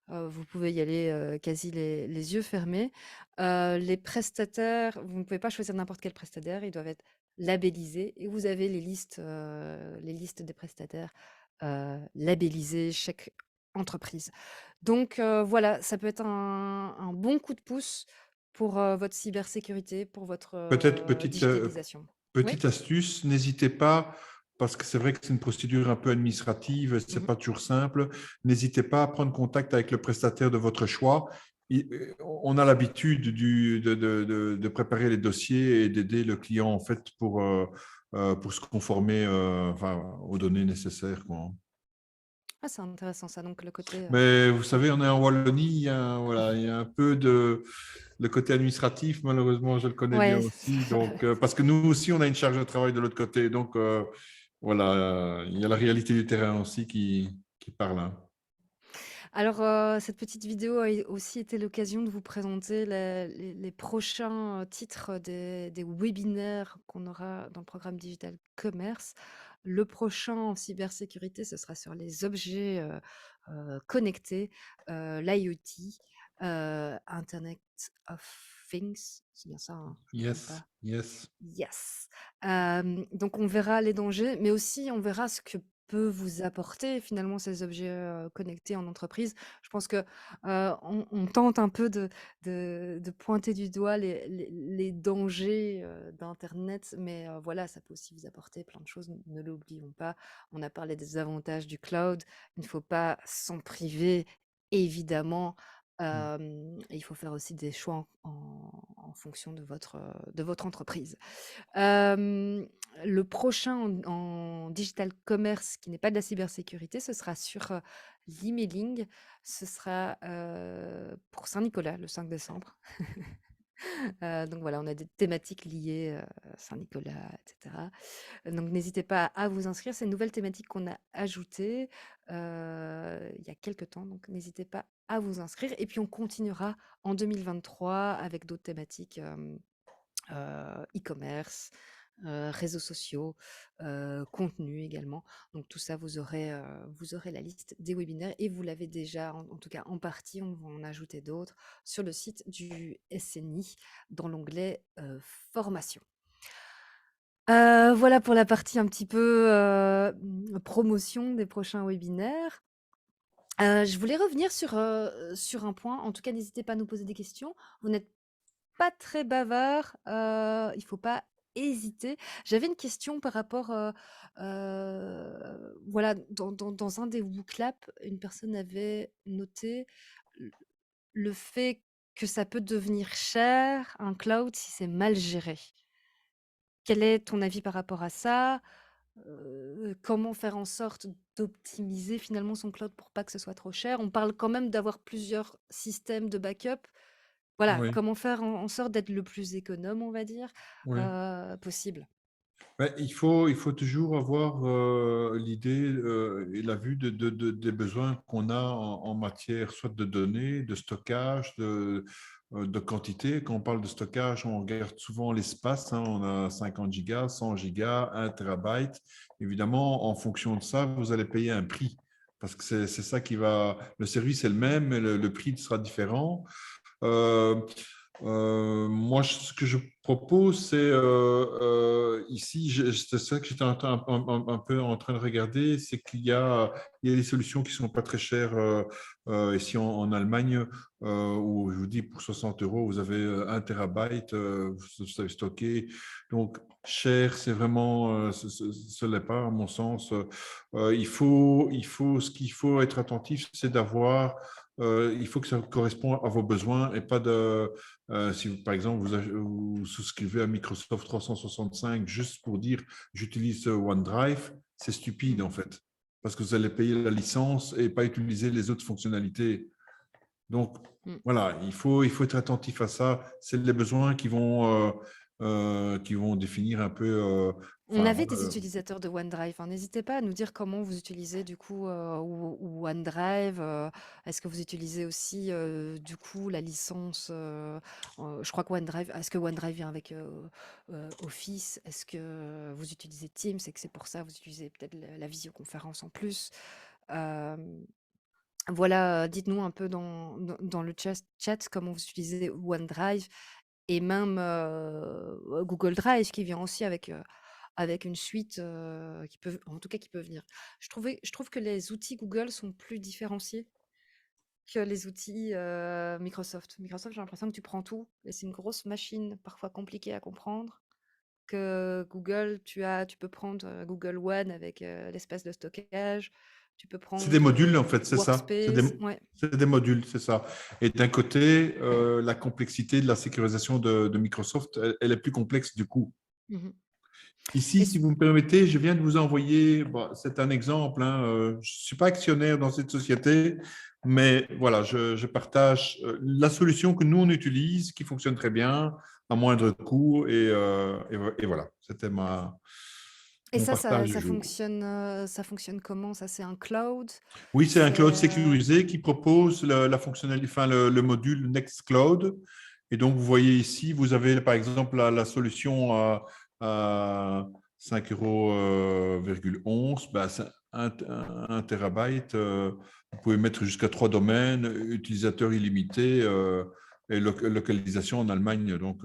vous pouvez y aller, quasi les yeux fermés. Les prestataires, vous ne pouvez pas choisir n'importe quel prestataire, ils doivent être labellisés et vous avez les listes des prestataires, labellisés chaque entreprise. Donc voilà, ça peut être un bon coup de pouce pour, votre cybersécurité, pour votre, Peut-être digitalisation. Oui? petite astuce, n'hésitez pas, parce que c'est vrai que c'est une procédure un peu administrative, c'est Mmh. pas toujours simple. N'hésitez pas à prendre contact avec le prestataire de votre choix. On a l'habitude de préparer les dossiers et d'aider le client en fait pour se conformer aux données nécessaires, quoi. Ah, c'est intéressant ça, donc le côté, Mais vous savez, on est en Wallonie, voilà, il y a un peu de le côté administratif, malheureusement, je le connais bien ouais, aussi. Donc, parce que nous aussi, on a une charge de travail de l'autre côté. Donc, voilà, il y a la réalité du terrain aussi qui parle, hein. Alors, cette petite vidéo a aussi été l'occasion de vous présenter les prochains titres des webinaires qu'on aura dans le programme Digital Commerce. Le prochain en cybersécurité, ce sera sur les objets connectés, l'IoT, Internet of Things. C'est bien ça, hein, je ne me trompe Yes, pas. yes. Yes. Donc on verra les dangers, mais aussi on verra ce que peut vous apporter finalement ces objets, connectés en entreprise. Je pense que, on tente un peu de pointer du doigt les dangers, d'internet, mais voilà, ça peut aussi vous apporter plein de choses, ne l'oublions pas. On a parlé des avantages du cloud, il ne faut pas s'en priver, évidemment. Et il faut faire aussi des choix en fonction de votre entreprise. Le prochain en digital commerce qui n'est pas de la cybersécurité, ce sera sur, l'emailing. Ce sera, pour Saint-Nicolas, le 5 décembre. Donc voilà, on a des thématiques liées, Saint-Nicolas, et cetera. Donc n'hésitez pas à vous inscrire. C'est une nouvelle thématique qu'on a ajoutée, il y a quelque temps, donc n'hésitez pas à vous inscrire. Et puis, on continuera en 2023 avec d'autres thématiques e-commerce, réseaux sociaux, contenu également. Donc tout ça, vous aurez la liste des webinaires et vous l'avez déjà, en tout cas en partie, on va en ajouter d'autres sur le site du SNI dans l'onglet formation. Voilà pour la partie un petit peu promotion des prochains webinaires. Je voulais revenir sur un point. En tout cas, n'hésitez pas à nous poser des questions. Vous n'êtes pas très bavard, il faut pas hésiter. J'avais une question par rapport, voilà, dans un des WooClap, une personne avait noté l le fait que ça peut devenir cher, un cloud, si c'est mal géré. Quel est ton avis par rapport à ça? Comment faire en sorte d'optimiser finalement son cloud pour pas que ce soit trop cher? On parle quand même d'avoir plusieurs systèmes de backup. Voilà, Oui, comment faire en sorte d'être le plus économe, on va dire, oui. possible. Ouais, il faut toujours avoir l'idée et la vue des besoins qu'on a en matière soit de données, de stockage, de quantité. Quand on parle de stockage, on regarde souvent l'espace, hein. On a 50 gigas, 100 gigas, 1 terabyte. Évidemment, en fonction de ça, vous allez payer un prix parce que c'est ça qui va… Le service est le même, mais le prix sera différent. Euh, Moi, ce que je propose, c'est ici, c'est ça que j'étais un peu en train de regarder, c'est il y a des solutions qui ne sont pas très chères ici en Allemagne, où je vous dis pour 60 euros, vous avez 1 terabyte, vous savez stocker. Donc, cher, c'est vraiment, ce n'est pas, à mon sens. Ce qu'il faut être attentif, c'est d'avoir il faut que ça corresponde à vos besoins et pas de, si vous, par exemple vous souscrivez à Microsoft 365 juste pour dire j'utilise OneDrive, c'est stupide en fait, parce que vous allez payer la licence et pas utiliser les autres fonctionnalités. Donc voilà, il faut être attentif à ça. C'est les besoins qui vont définir un peu. On Enfin, avait des utilisateurs de OneDrive, hein. N'hésitez pas à nous dire comment vous utilisez du coup, ou OneDrive, est-ce que vous utilisez aussi, du coup la licence, je crois que OneDrive est-ce que OneDrive vient avec, Office? Est-ce que vous utilisez Teams et que c'est pour ça vous utilisez peut-être la visioconférence en plus? Hem Voilà, dites-nous un peu dans le chat comment vous utilisez OneDrive et même, Google Drive qui vient aussi avec une suite, qui peut en tout cas qui peut venir. Je trouve que les outils Google sont plus différenciés que les outils, Microsoft. Microsoft, j'ai l'impression que tu prends tout et c'est une grosse machine, parfois compliquée à comprendre, que Google, tu peux prendre, Google One avec, l'espace de stockage, tu peux c'est des prendre, modules, en fait, c'est ça. Workspace, ouais. C'est des modules, c'est ça. Et d'un côté, la complexité de la sécurisation de Microsoft, elle est plus complexe du coup. Mmh. Ici, Et si s vous me permettez, je viens de vous envoyer, bon, c'est un exemple, hein, je ne suis pas actionnaire dans cette société, mais voilà, je partage la solution que nous, on utilise, qui fonctionne très bien, à moindre coût, et voilà, c'était et mon ça partage ça du ça jour. ça fonctionne comment? Ça, c'est un cloud? Oui, c'est un C'est, cloud sécurisé qui propose la fonctionnalité, enfin le module Nextcloud. Et donc, vous voyez ici, vous avez par exemple la solution à 5,11 €, bah, c'est 1 terabyte. Vous pouvez mettre jusqu'à 3 domaines, utilisateurs illimités et localisation en Allemagne. Donc,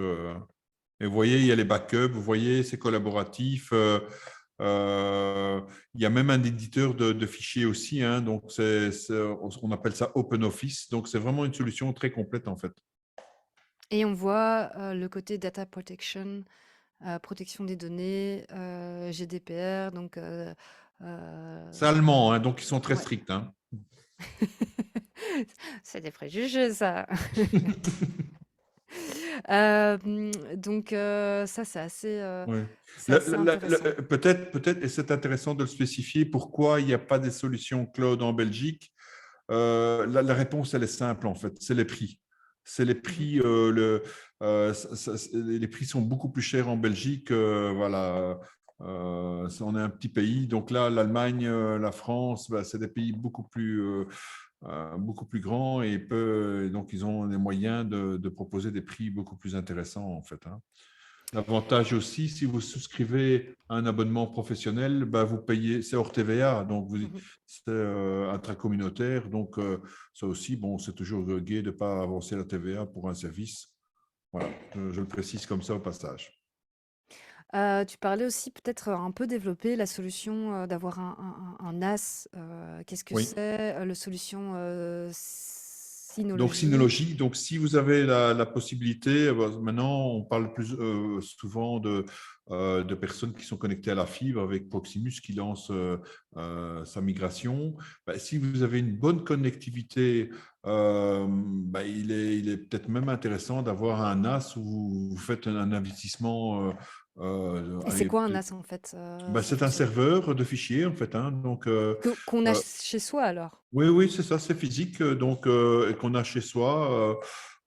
et vous voyez, il y a les backups, vous voyez, c'est collaboratif. Il y a même un éditeur de fichiers aussi, hein, donc on appelle ça OpenOffice. Donc, c'est vraiment une solution très complète en fait. et on voit, le côté data protection, protection des données, GDPR, donc C'est allemand, hein, donc ils sont très ouais. stricts, hein. C'est des préjugés ça. Donc ça, Oui. c'est assez intéressant. Peut-être, et c'est intéressant de le spécifier, pourquoi il n'y a pas des solutions cloud en Belgique. La réponse, elle est simple en fait, c'est les prix. C'est les Mmh. prix, les prix sont beaucoup plus chers en Belgique. Voilà, on est un petit pays, donc là, l'Allemagne, la France, bah, c'est des pays beaucoup plus beaucoup plus grand et donc ils ont les moyens de proposer des prix beaucoup plus intéressants en fait, hein. L'avantage aussi, si vous souscrivez à un abonnement professionnel, bah, vous payez, c'est hors TVA, donc Mhm. c'est intracommunautaire. Donc, ça aussi, bon, c'est toujours gai de ne pas avancer la TVA pour un service. Voilà, je le précise comme ça au passage. Tu parlais aussi peut-être un peu développer la solution d'avoir un NAS. Qu'est-ce que Oui. c'est? La solution Donc, Synology. Synology, donc si vous avez la possibilité, maintenant on parle plus souvent de personnes qui sont connectées à la fibre avec Proximus qui lance sa migration. Bah, si vous avez une bonne connectivité, bah, il est peut-être même intéressant d'avoir un NAS où vous faites un investissement. Et c'est Allez, quoi un NAS en fait? bah, Ça c'est un fonctionne serveur de fichiers en fait, hein, donc qu'on a euh, chez soi alors? oui, oui, c'est ça, c'est physique, donc et qu'on a chez soi.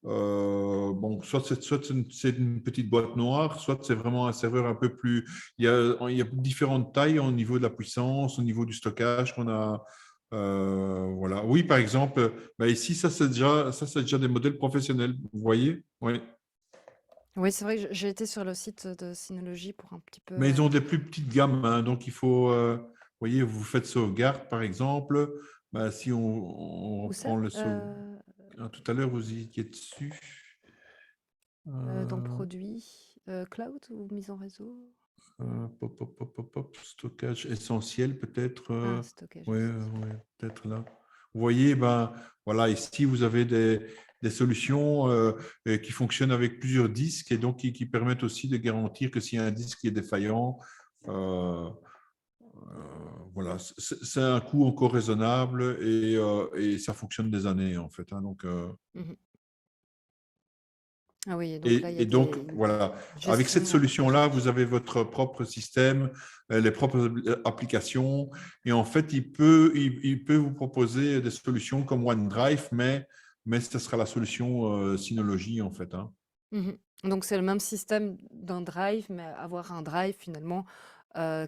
Bon, soit c'est une petite boîte noire, soit c'est vraiment un serveur un peu plus. Il y a différentes tailles au niveau de la puissance, au niveau du stockage qu'on a. Voilà. Oui, par exemple, bah ici, ça c'est déjà des modèles professionnels. Vous voyez? Oui. Oui, c'est vrai que j'ai été sur le site de Synology pour un petit peu. Mais ils ont des plus petites gammes, hein, donc il faut. Vous voyez, vous faites sauvegarde, par exemple. Bah, si on Où reprend ça? le sauvegarde. Tout à l'heure, vous y étiez dessus. Dans Euh, produits, cloud ou mise en réseau? Stockage essentiel, peut-être. Ah, stockage Oui, essentiel. peut-être là. Vous voyez, ben, voilà, ici, vous avez des solutions qui fonctionnent avec plusieurs disques et donc qui permettent aussi de garantir que s'il y a un disque qui est défaillant, euh, voilà, c'est un coût encore raisonnable et ça fonctionne des années, en fait, hein, donc, Mhm. Ah oui, donc là, il y et a donc, des voilà, avec cette gestions à solution-là, gérer. vous avez votre propre système, les propres applications, et en fait, il peut vous proposer des solutions comme OneDrive, mais ce sera la solution Synology, en fait, hein. Mhm. Donc c'est le même système d'un drive, mais avoir un drive finalement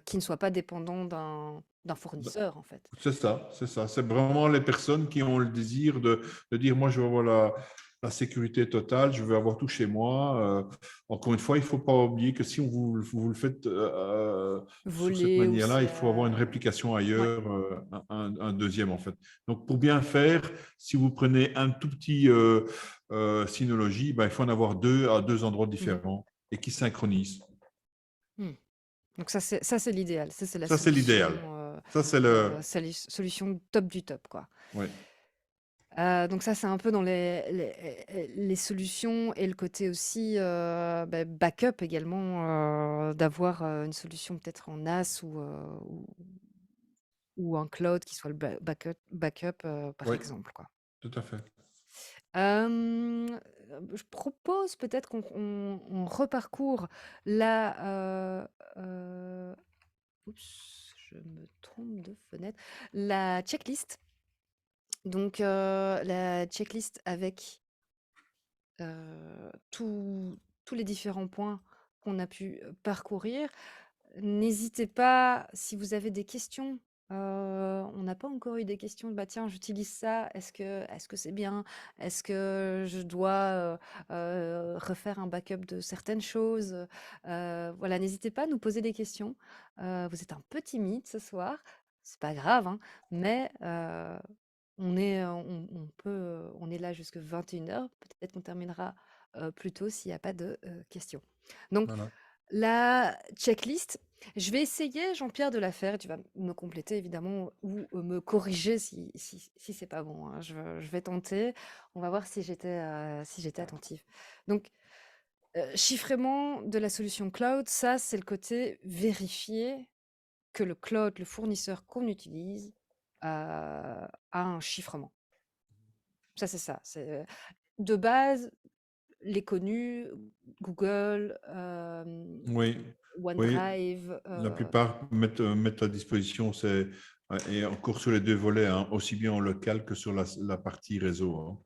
qui ne soit pas dépendant d'un fournisseur en fait. C'est ça, c'est ça. C'est vraiment les personnes qui ont le désir de dire, moi, je veux avoir la sécurité totale, je veux avoir tout chez moi. Encore une fois, il ne faut pas oublier que si vous le faites sur cette Voler ou manière-là, s'il y il faut avoir une a... réplication Ouais. ailleurs, un deuxième, en fait. Donc, pour bien faire, si vous prenez un tout petit Synology, ben, il faut en avoir deux à deux endroits Mhm. différents et qui synchronisent. Donc ça c'est l'idéal, ça c'est la Ça, c'est solution, l'idéal. Ça, c'est le... solution top du top quoi. Ouais, Donc ça, c'est un peu dans les solutions et le côté aussi backup également, d'avoir une solution peut-être en NAS ou un cloud qui soit le backup, par ouais, exemple, quoi. tout à fait. Euh, je propose peut-être qu'on reparcourt euh, oups, je me trompe de fenêtre, la checklist. Donc la checklist avec tous les différents points qu'on a pu parcourir. N'hésitez pas, si vous avez des questions, on n'a pas encore eu des questions, bah tiens, j'utilise ça, est-ce que c'est bien? Est-ce que je dois refaire un backup de certaines choses? Voilà, n'hésitez pas à nous poser des questions. Vous êtes un peu timide ce soir, c'est pas grave, hein, mais on est là jusqu'à 21h. Peut-être qu'on terminera plus tôt s'il n'y a pas de questions. Donc, Voilà. la checklist, je vais essayer, Jean-Pierre, de la faire. Tu vas me compléter évidemment ou me corriger si c'est pas bon, hein. Je vais tenter. On va voir si j'étais attentive. Donc, chiffrement de la solution cloud, ça, c'est le côté vérifier que le cloud, le fournisseur qu'on utilise, a un chiffrement. Ça, c'est ça. De base, les connus, Google, Oui, oui. OneDrive. La plupart mettent à disposition, et encore sur les deux volets, hein, aussi bien en local que sur la partie réseau, hein.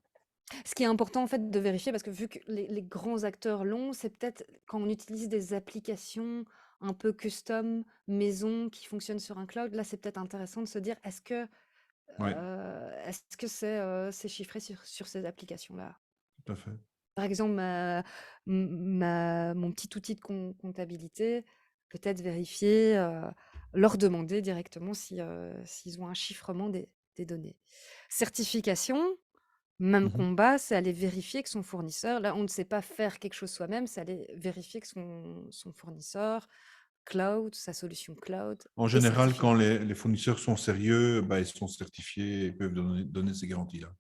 Ce qui est important en fait de vérifier, parce que vu que les grands acteurs l'ont, c'est peut-être quand on utilise des applications un peu custom, maison, qui fonctionnent sur un cloud, là c'est peut-être intéressant de se dire, est-ce que Ouais, Est-ce que c'est chiffré sur ces applications-là? tout à fait. Par exemple, mon petit outil de comptabilité, peut-être vérifier, leur demander directement si, s'ils ont un chiffrement des données. Certification, même Mhm. combat, c'est aller vérifier que son fournisseur, là, on ne sait pas faire quelque chose soi-même, c'est aller vérifier que son fournisseur, cloud, sa solution cloud En est général, certifiée. quand les fournisseurs sont sérieux, bah, ils sont certifiés et peuvent donner ces garanties-là.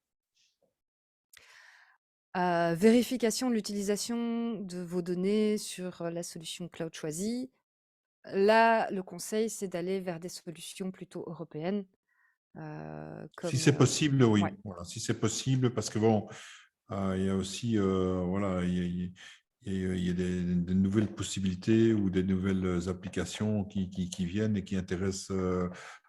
Vérification de l'utilisation de vos données sur, la solution cloud choisie. Là, le conseil, c'est d'aller vers des solutions plutôt européennes, Si comme, c'est possible, ouais. oui. Voilà, si c'est possible, parce que bon, il y a aussi, voilà, il y a des nouvelles possibilités ou des nouvelles applications qui viennent et qui intéressent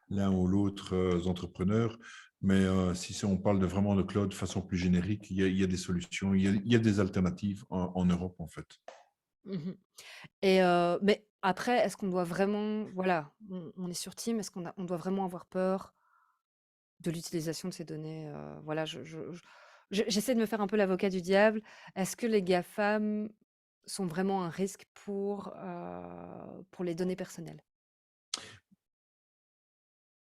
l'un ou l'autre entrepreneur. Mais si on parle vraiment de cloud de façon plus générique, il y a des solutions, il y a des alternatives en Europe, en fait. Mmh et mais après, est-ce qu'on doit vraiment voilà, on est sur Teams, est-ce on doit vraiment avoir peur de l'utilisation de ces données? Voilà, j'essaie de me faire un peu l'avocat du diable. Est-ce que les GAFAM sont vraiment un risque pour les données personnelles?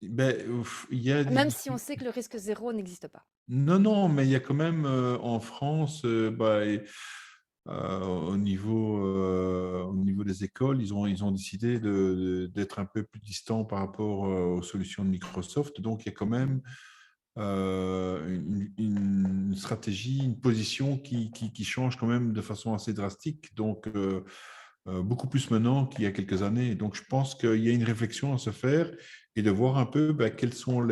Ben, ouf, il y a Même si on sait que le risque zéro n'existe pas. Non, non, mais il y a quand même en France, bah, au niveau des écoles, ils ont décidé d'être un peu plus distants par rapport aux solutions de Microsoft. Donc, il y a quand même une stratégie, une position qui change quand même de façon assez drastique. Donc, beaucoup plus maintenant qu'il y a quelques années. Donc, je pense qu'il y a une réflexion à se faire et de voir un peu bah, quels sont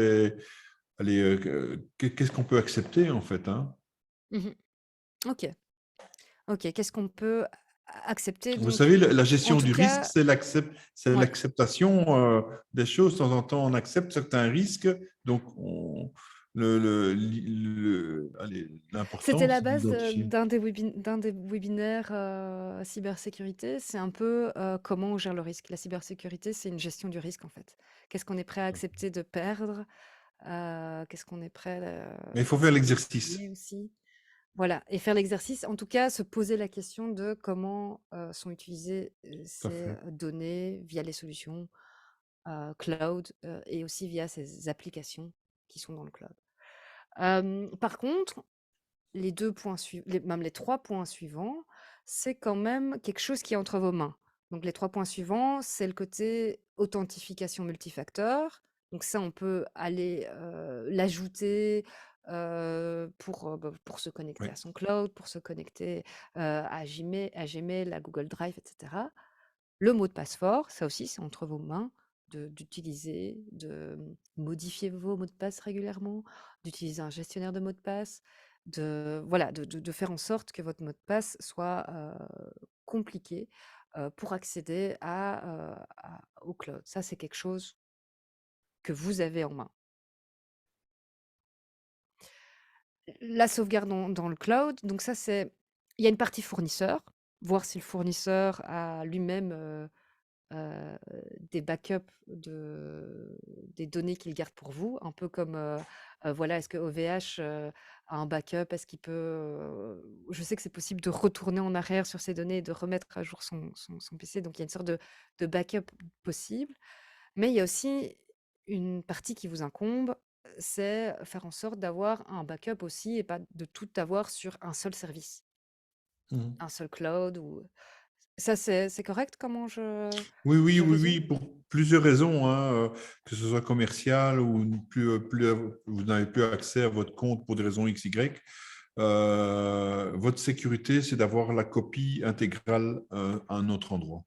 qu'est-ce qu'on peut accepter en fait, hein? Mmh. OK. OK. Qu'est-ce qu'on peut accepter Vous donc savez, la en gestion tout du risque, cas c'est ouais. l'acceptation des choses. De temps en temps, on accepte certains risques. Donc, allez, C'était l'important, la c'est base, d'identifier. d'un des webinaires, cybersécurité. C'est un peu, comment on gère le risque. La cybersécurité, c'est une gestion du risque, en fait. Qu'est-ce qu'on est prêt à accepter de perdre? Qu'est-ce qu'on est prêt, Mais il faut qu'est-ce faire qu'on peut l'exercice. gagner aussi? Voilà et faire l'exercice, en tout cas, se poser la question de comment, sont utilisées, Tout à ces fait. données via les solutions, cloud, et aussi via ces applications qui sont dans le cloud. Par contre, les 2 points suivants, même les 3 points suivants, c'est quand même quelque chose qui est entre vos mains. Donc les 3 points suivants, c'est le côté authentification multifacteur. Donc ça, on peut aller, l'ajouter, pour se connecter Oui. à son cloud, pour se connecter, à Gmail, à Google Drive et cetera. Le mot de passe fort, ça aussi, c'est entre vos mains d'utiliser, modifier vos mots de passe régulièrement, d'utiliser un gestionnaire de mots de passe, voilà, de faire en sorte que votre mot de passe soit, compliqué, pour accéder au cloud. Ça, c'est quelque chose que vous avez en main. La sauvegarde dans le cloud, donc ça, il y a une partie fournisseur, voir si le fournisseur a lui-même, heu, des backups des données qu'il garde pour vous, un peu comme, voilà, est-ce que OVH, a un backup? Est-ce qu'il peut, je sais que c'est possible de retourner en arrière sur ces données et de remettre à jour son PC, donc il y a une sorte de backup possible. Mais il y a aussi une partie qui vous incombe, c'est faire en sorte d'avoir un backup aussi et pas de tout avoir sur un seul service, Mhm. un seul cloud ou ça, c'est correct comment Oui, oui, je oui, résume? oui, pour plusieurs raisons, hein, que ce soit commercial ou vous n'avez plus accès à votre compte pour des raisons X, Y. Votre sécurité, c'est d'avoir la copie intégrale à un autre endroit.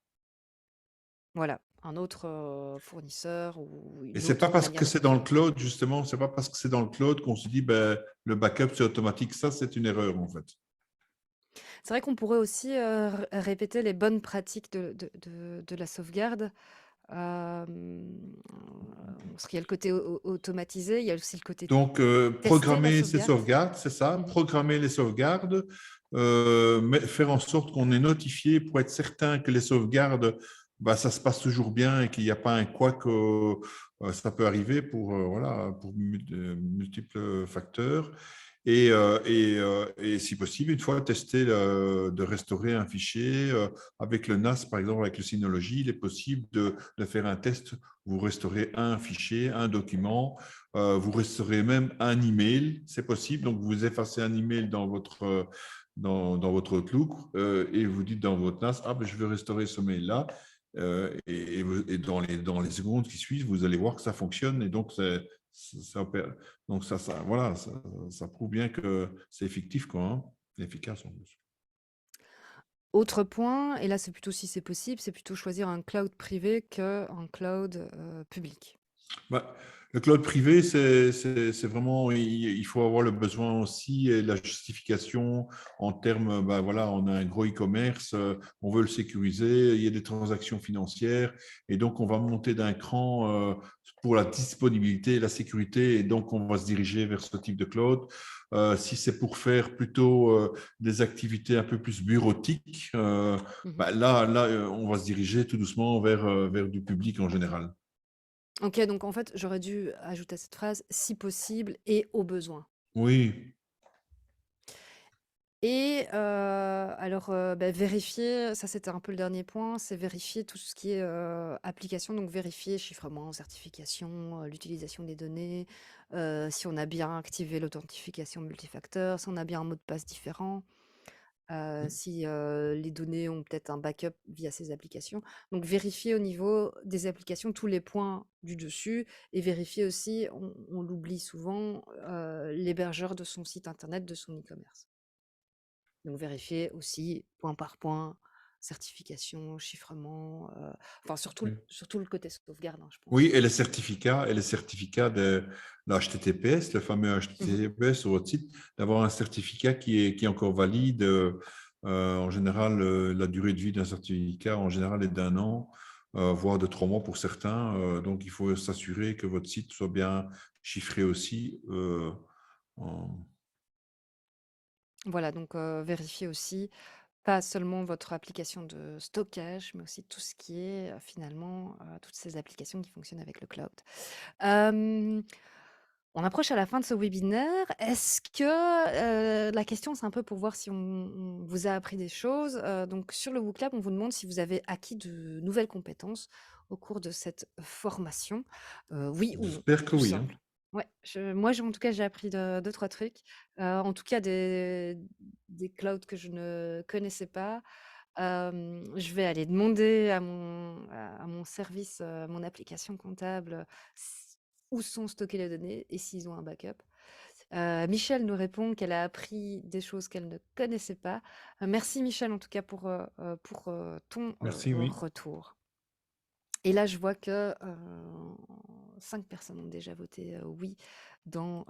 Voilà, un autre, fournisseur ou Et une c'est pas autre parce manière que de c'est dans le fonctionner. cloud, justement, c'est pas parce que c'est dans le cloud qu'on se dit, ben, le backup, c'est automatique. Ça, c'est une erreur, en fait. C'est vrai qu'on pourrait aussi, répéter les bonnes pratiques de la sauvegarde, parce qu'il y a le côté automatisé, il y a aussi le côté Donc, tester la programmer ces sauvegarde. sauvegardes, c'est ça, Mmh. programmer les sauvegardes, faire en sorte qu'on est notifié pour être certain que les sauvegardes bah, ça se passe toujours bien et qu'il n'y a pas un couac, ça peut arriver voilà, pour multiples facteurs. Et si possible, une fois testé de restaurer un fichier avec le NAS, par exemple, avec le Synology, il est possible de faire un test. Vous restaurez un fichier, un document, vous restaurez même un email, c'est possible. Donc, vous effacez un email dans votre Outlook et vous dites dans votre NAS, ah, ben, je veux restaurer ce mail-là. Et dans les secondes qui suivent, vous allez voir que ça fonctionne. Et donc, donc voilà, ça prouve bien que c'est effectif, quoi, hein, efficace en plus. Autre point, et là c'est plutôt si c'est possible, c'est plutôt choisir un cloud privé qu'un cloud public. Bah, le cloud privé, c'est vraiment, il faut avoir le besoin aussi et la justification en termes, bah, voilà, on a un gros e-commerce, on veut le sécuriser, il y a des transactions financières et donc on va monter d'un cran pour la disponibilité et la sécurité et donc on va se diriger vers ce type de cloud. Si c'est pour faire plutôt des activités un peu plus bureautiques, bah, là, on va se diriger tout doucement vers du public en général. Ok, donc en fait, j'aurais dû ajouter cette phrase si possible et au besoin. Oui. Et alors, vérifier, ça c'était un peu le dernier point, c'est vérifier tout ce qui est application, donc vérifier chiffrement, certification, l'utilisation des données, si on a bien activé l'authentification multifacteur, si on a bien un mot de passe différent, si les données ont peut-être un backup via ces applications. Donc vérifier au niveau des applications tous les points du dessus et vérifier aussi, on l'oublie souvent, l'hébergeur de son site internet, de son e-commerce. Donc vérifier aussi point par point, certification, chiffrement, enfin surtout le côté sauvegarde, hein, je Oui, pense. et les certificats de l'HTTPS, le fameux HTTPS sur votre site, d'avoir un certificat qui est encore valide. En général, la durée de vie d'un certificat, en général, est d'1 an, voire de 3 mois pour certains. Donc, il faut s'assurer que votre site soit bien chiffré aussi. En- Voilà, donc vérifier aussi, pas seulement votre application de stockage, mais aussi tout ce qui est finalement toutes ces applications qui fonctionnent avec le cloud. Euh, On approche à la fin de ce webinaire. Est-ce que la question, c'est un peu pour voir si on vous a appris des choses. Donc, sur le WooClub, on vous demande si vous avez acquis de nouvelles compétences au cours de cette formation. Oui ou non, J'espère que tout oui, hein. simple. Ouais, moi, en tout cas, j'ai appris deux, trois trucs. En tout cas, des clouds que je ne connaissais pas. Je vais aller demander à mon service, mon application comptable, où sont stockées les données et s'ils ont un backup. Michel nous répond qu'elle a appris des choses qu'elle ne connaissait pas. Merci Michel en tout cas pour ton Merci, oui. retour. Et là, je vois que 5 personnes ont déjà voté oui dans,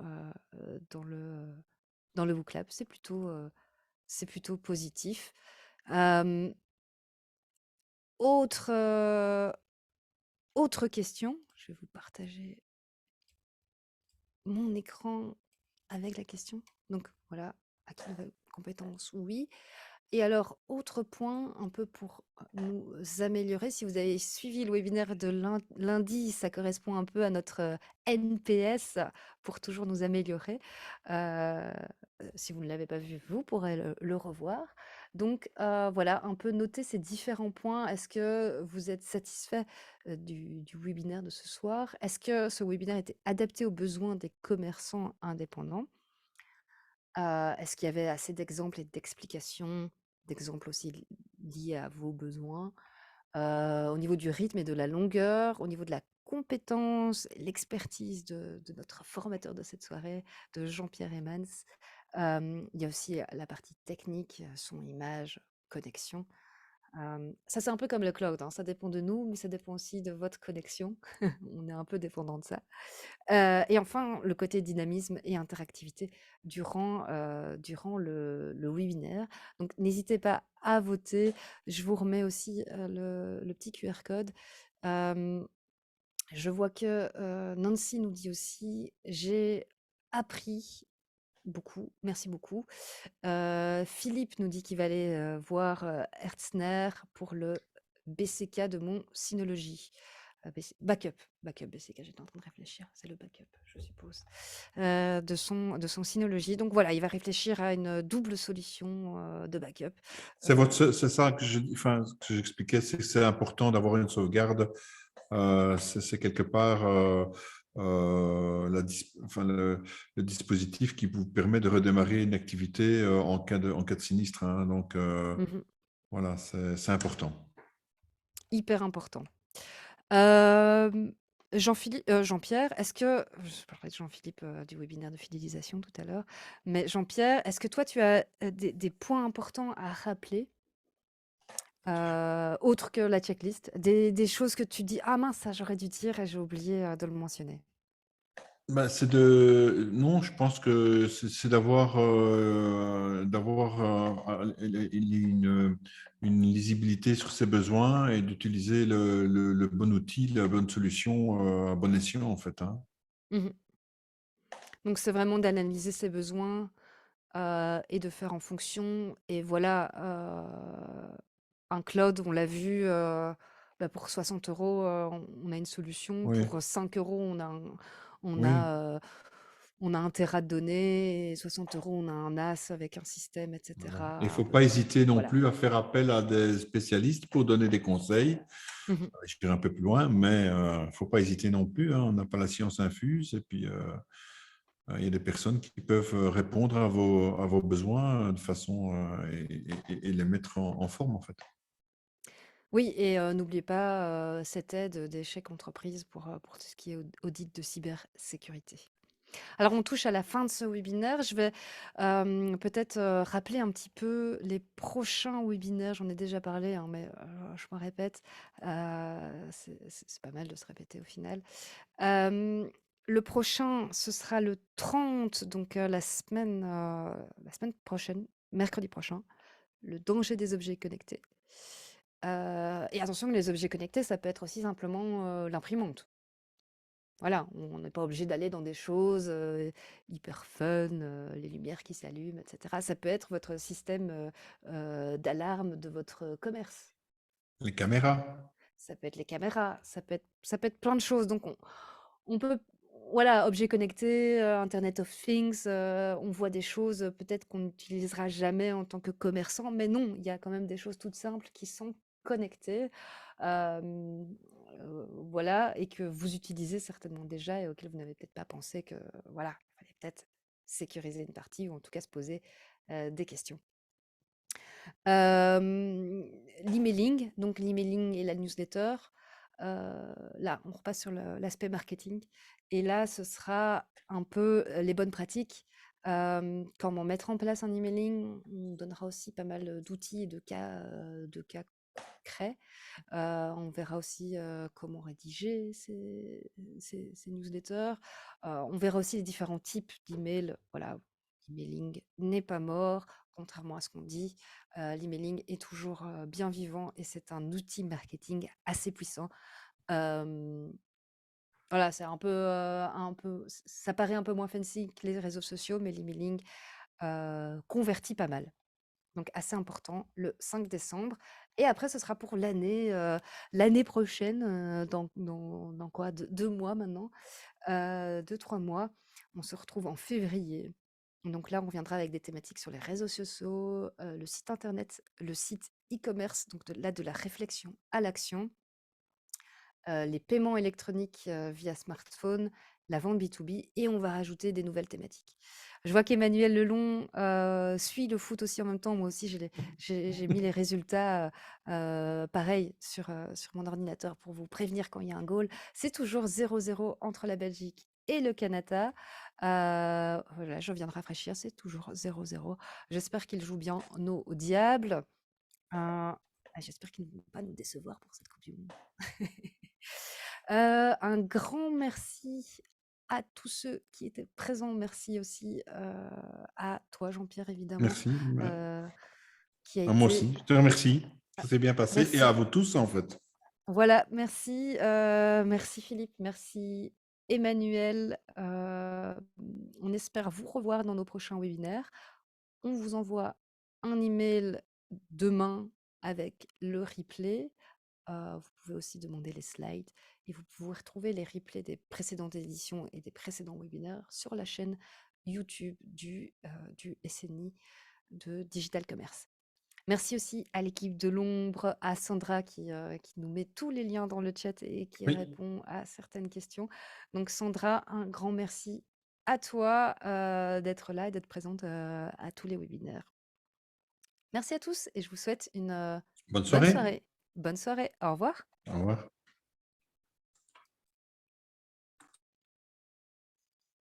dans le WooClub. C'est plutôt positif. Autre, autre question, je vais vous partager mon écran avec la question. Donc voilà, acquis de compétences, oui. Et alors, autre point, un peu pour nous améliorer, si vous avez suivi le webinaire de lundi, ça correspond un peu à notre NPS pour toujours nous améliorer. Euh, Si vous ne l'avez pas vu, vous pourrez le revoir. Donc voilà, un peu noter ces différents points. Est-ce que vous êtes satisfait du webinaire de ce soir? Est-ce que ce webinaire était adapté aux besoins des commerçants indépendants? Est-ce qu'il y avait assez d'exemples et d'explications, d'exemples aussi liés à vos besoins? Au niveau du rythme et de la longueur, au niveau de la compétence, l'expertise de notre formateur de cette soirée, de Jean-Pierre Emmans. Il y a aussi la partie technique, son, image, connexion. Ça, c'est un peu comme le cloud, hein, ça dépend de nous, mais ça dépend aussi de votre connexion. On est un peu dépendant de ça. Et enfin, le côté dynamisme et interactivité durant le webinaire. Donc n'hésitez pas à voter. Je vous remets aussi, le petit QR code. Hem, je vois que, Nancy nous dit aussi: «J'ai appris beaucoup, merci beaucoup». Philippe nous dit qu'il va aller, voir, Herzner pour le BCK de mon Synology. Backup BCK, j'étais en train de réfléchir, c'est le backup, je suppose, de son Synology. Donc voilà, il va réfléchir à une double solution de backup. C'est ça que que j'expliquais, c'est que c'est important d'avoir une sauvegarde. C'est quelque part le dispositif qui vous permet de redémarrer une activité en cas de sinistre, hein. Donc Mhm. voilà, c'est important. Hyper important. Euh, Jean-Pierre, est-ce que, je parlais de Jean-Philippe du webinaire de fidélisation tout à l'heure, mais Jean-Pierre, est-ce que toi tu as des points importants à rappeler, autres que la checklist, des choses que tu dis, ah mince, ça j'aurais dû dire et j'ai oublié de le mentionner. Non, je pense que c'est d'avoir une lisibilité sur ses besoins et d'utiliser le bon outil, la bonne solution à bon escient, en fait, hein. Mhm. Donc c'est vraiment d'analyser ses besoins et de faire en fonction. Et voilà, un cloud, on l'a vu, pour 60 euros, on a une solution. Oui, Pour 5 euros, on oui. a, on a un téra de données. Et 60 euros, on a un NAS avec un système, Voilà. Il ne etc. faut pas hésiter non Voilà. plus à faire appel à des spécialistes pour donner des conseils. Mhm. Je dirais un peu plus loin, mais il ne faut pas hésiter non plus, hein. On n'a pas la science infuse et puis il y a des personnes qui peuvent répondre à vos besoins de façon et les mettre en forme, en fait. Oui, et n'oubliez pas cette aide des chèques entreprises pour tout ce qui est audit de cybersécurité. Alors, on touche à la fin de ce webinaire. Je vais peut-être rappeler un petit peu les prochains webinaires. J'en ai déjà parlé, hein, mais je me répète. C'est pas mal de se répéter au final. Le prochain, ce sera le 30, donc la semaine prochaine, mercredi prochain, le danger des objets connectés. Et attention, les objets connectés, ça peut être aussi simplement l'imprimante. Voilà, on n'est pas obligé d'aller dans des choses hyper fun, les lumières qui s'allument, etc. Ça peut être votre système d'alarme de votre commerce. Les caméras. Ça peut être les caméras, ça peut être plein de choses. Donc, on peut, voilà, objets connectés, Internet of Things, on voit des choses peut-être qu'on n'utilisera jamais en tant que commerçant, mais non, il y a quand même des choses toutes simples qui sont connectées, voilà, et que vous utilisez certainement déjà et auxquelles vous n'avez peut-être pas pensé que, voilà, il fallait peut-être sécuriser une partie ou en tout cas se poser des questions. L'emailing, donc l'emailing et la newsletter, là, on repasse sur l'aspect marketing et là, ce sera un peu, les bonnes pratiques. Comment mettre en place un emailing. On donnera aussi pas mal, d'outils et de cas concrets. On verra aussi, comment rédiger ces newsletters. On verra aussi les différents types d'emails. Voilà, l'emailing n'est pas mort, contrairement à ce qu'on dit. L'emailing est toujours bien vivant et c'est un outil marketing assez puissant. Euh, voilà, c'est ça paraît un peu moins fancy que les réseaux sociaux, mais l'emailing convertit pas mal. Donc assez important, le 5 décembre. Et après, ce sera pour l'année prochaine, dans quoi, 2 mois maintenant, 2, 3 mois. On se retrouve en février. Donc là, on reviendra avec des thématiques sur les réseaux sociaux, le site internet, le site e-commerce, donc de la réflexion à l'action, les paiements électroniques via smartphone, la vente B2B, et on va rajouter des nouvelles thématiques. Je vois qu'Emmanuel Lelon suit le foot aussi en même temps. Moi aussi, j'ai mis les résultats pareil sur mon ordinateur pour vous prévenir quand il y a un goal. C'est toujours 0-0 entre la Belgique et le Canada. Voilà, je viens de rafraîchir, c'est toujours 0-0. J'espère qu'ils jouent bien nos diables. J'espère qu'ils ne vont pas nous décevoir pour cette Coupe du Monde. Un grand merci à tous ceux qui étaient présents. Merci aussi à toi, Jean-Pierre, évidemment, Merci. qui a Moi été. aussi, je te remercie. Ça s'est bien passé et à Merci. vous tous, en fait. Voilà, merci Philippe, merci Emmanuel. On espère vous revoir dans nos prochains webinaires. On vous envoie un email demain avec le replay. Vous pouvez aussi demander les slides et vous pouvez retrouver les replays des précédentes éditions et des précédents webinaires sur la chaîne YouTube du SNI de Digital Commerce. Merci aussi à l'équipe de l'ombre, à Sandra qui nous met tous les liens dans le chat et qui Oui. répond à certaines questions. Donc Sandra, un grand merci à toi d'être là et d'être présente à tous les webinaires. Merci à tous et je vous souhaite une Bonne bonne soirée. soirée. Bonne soirée. Au revoir. Au revoir.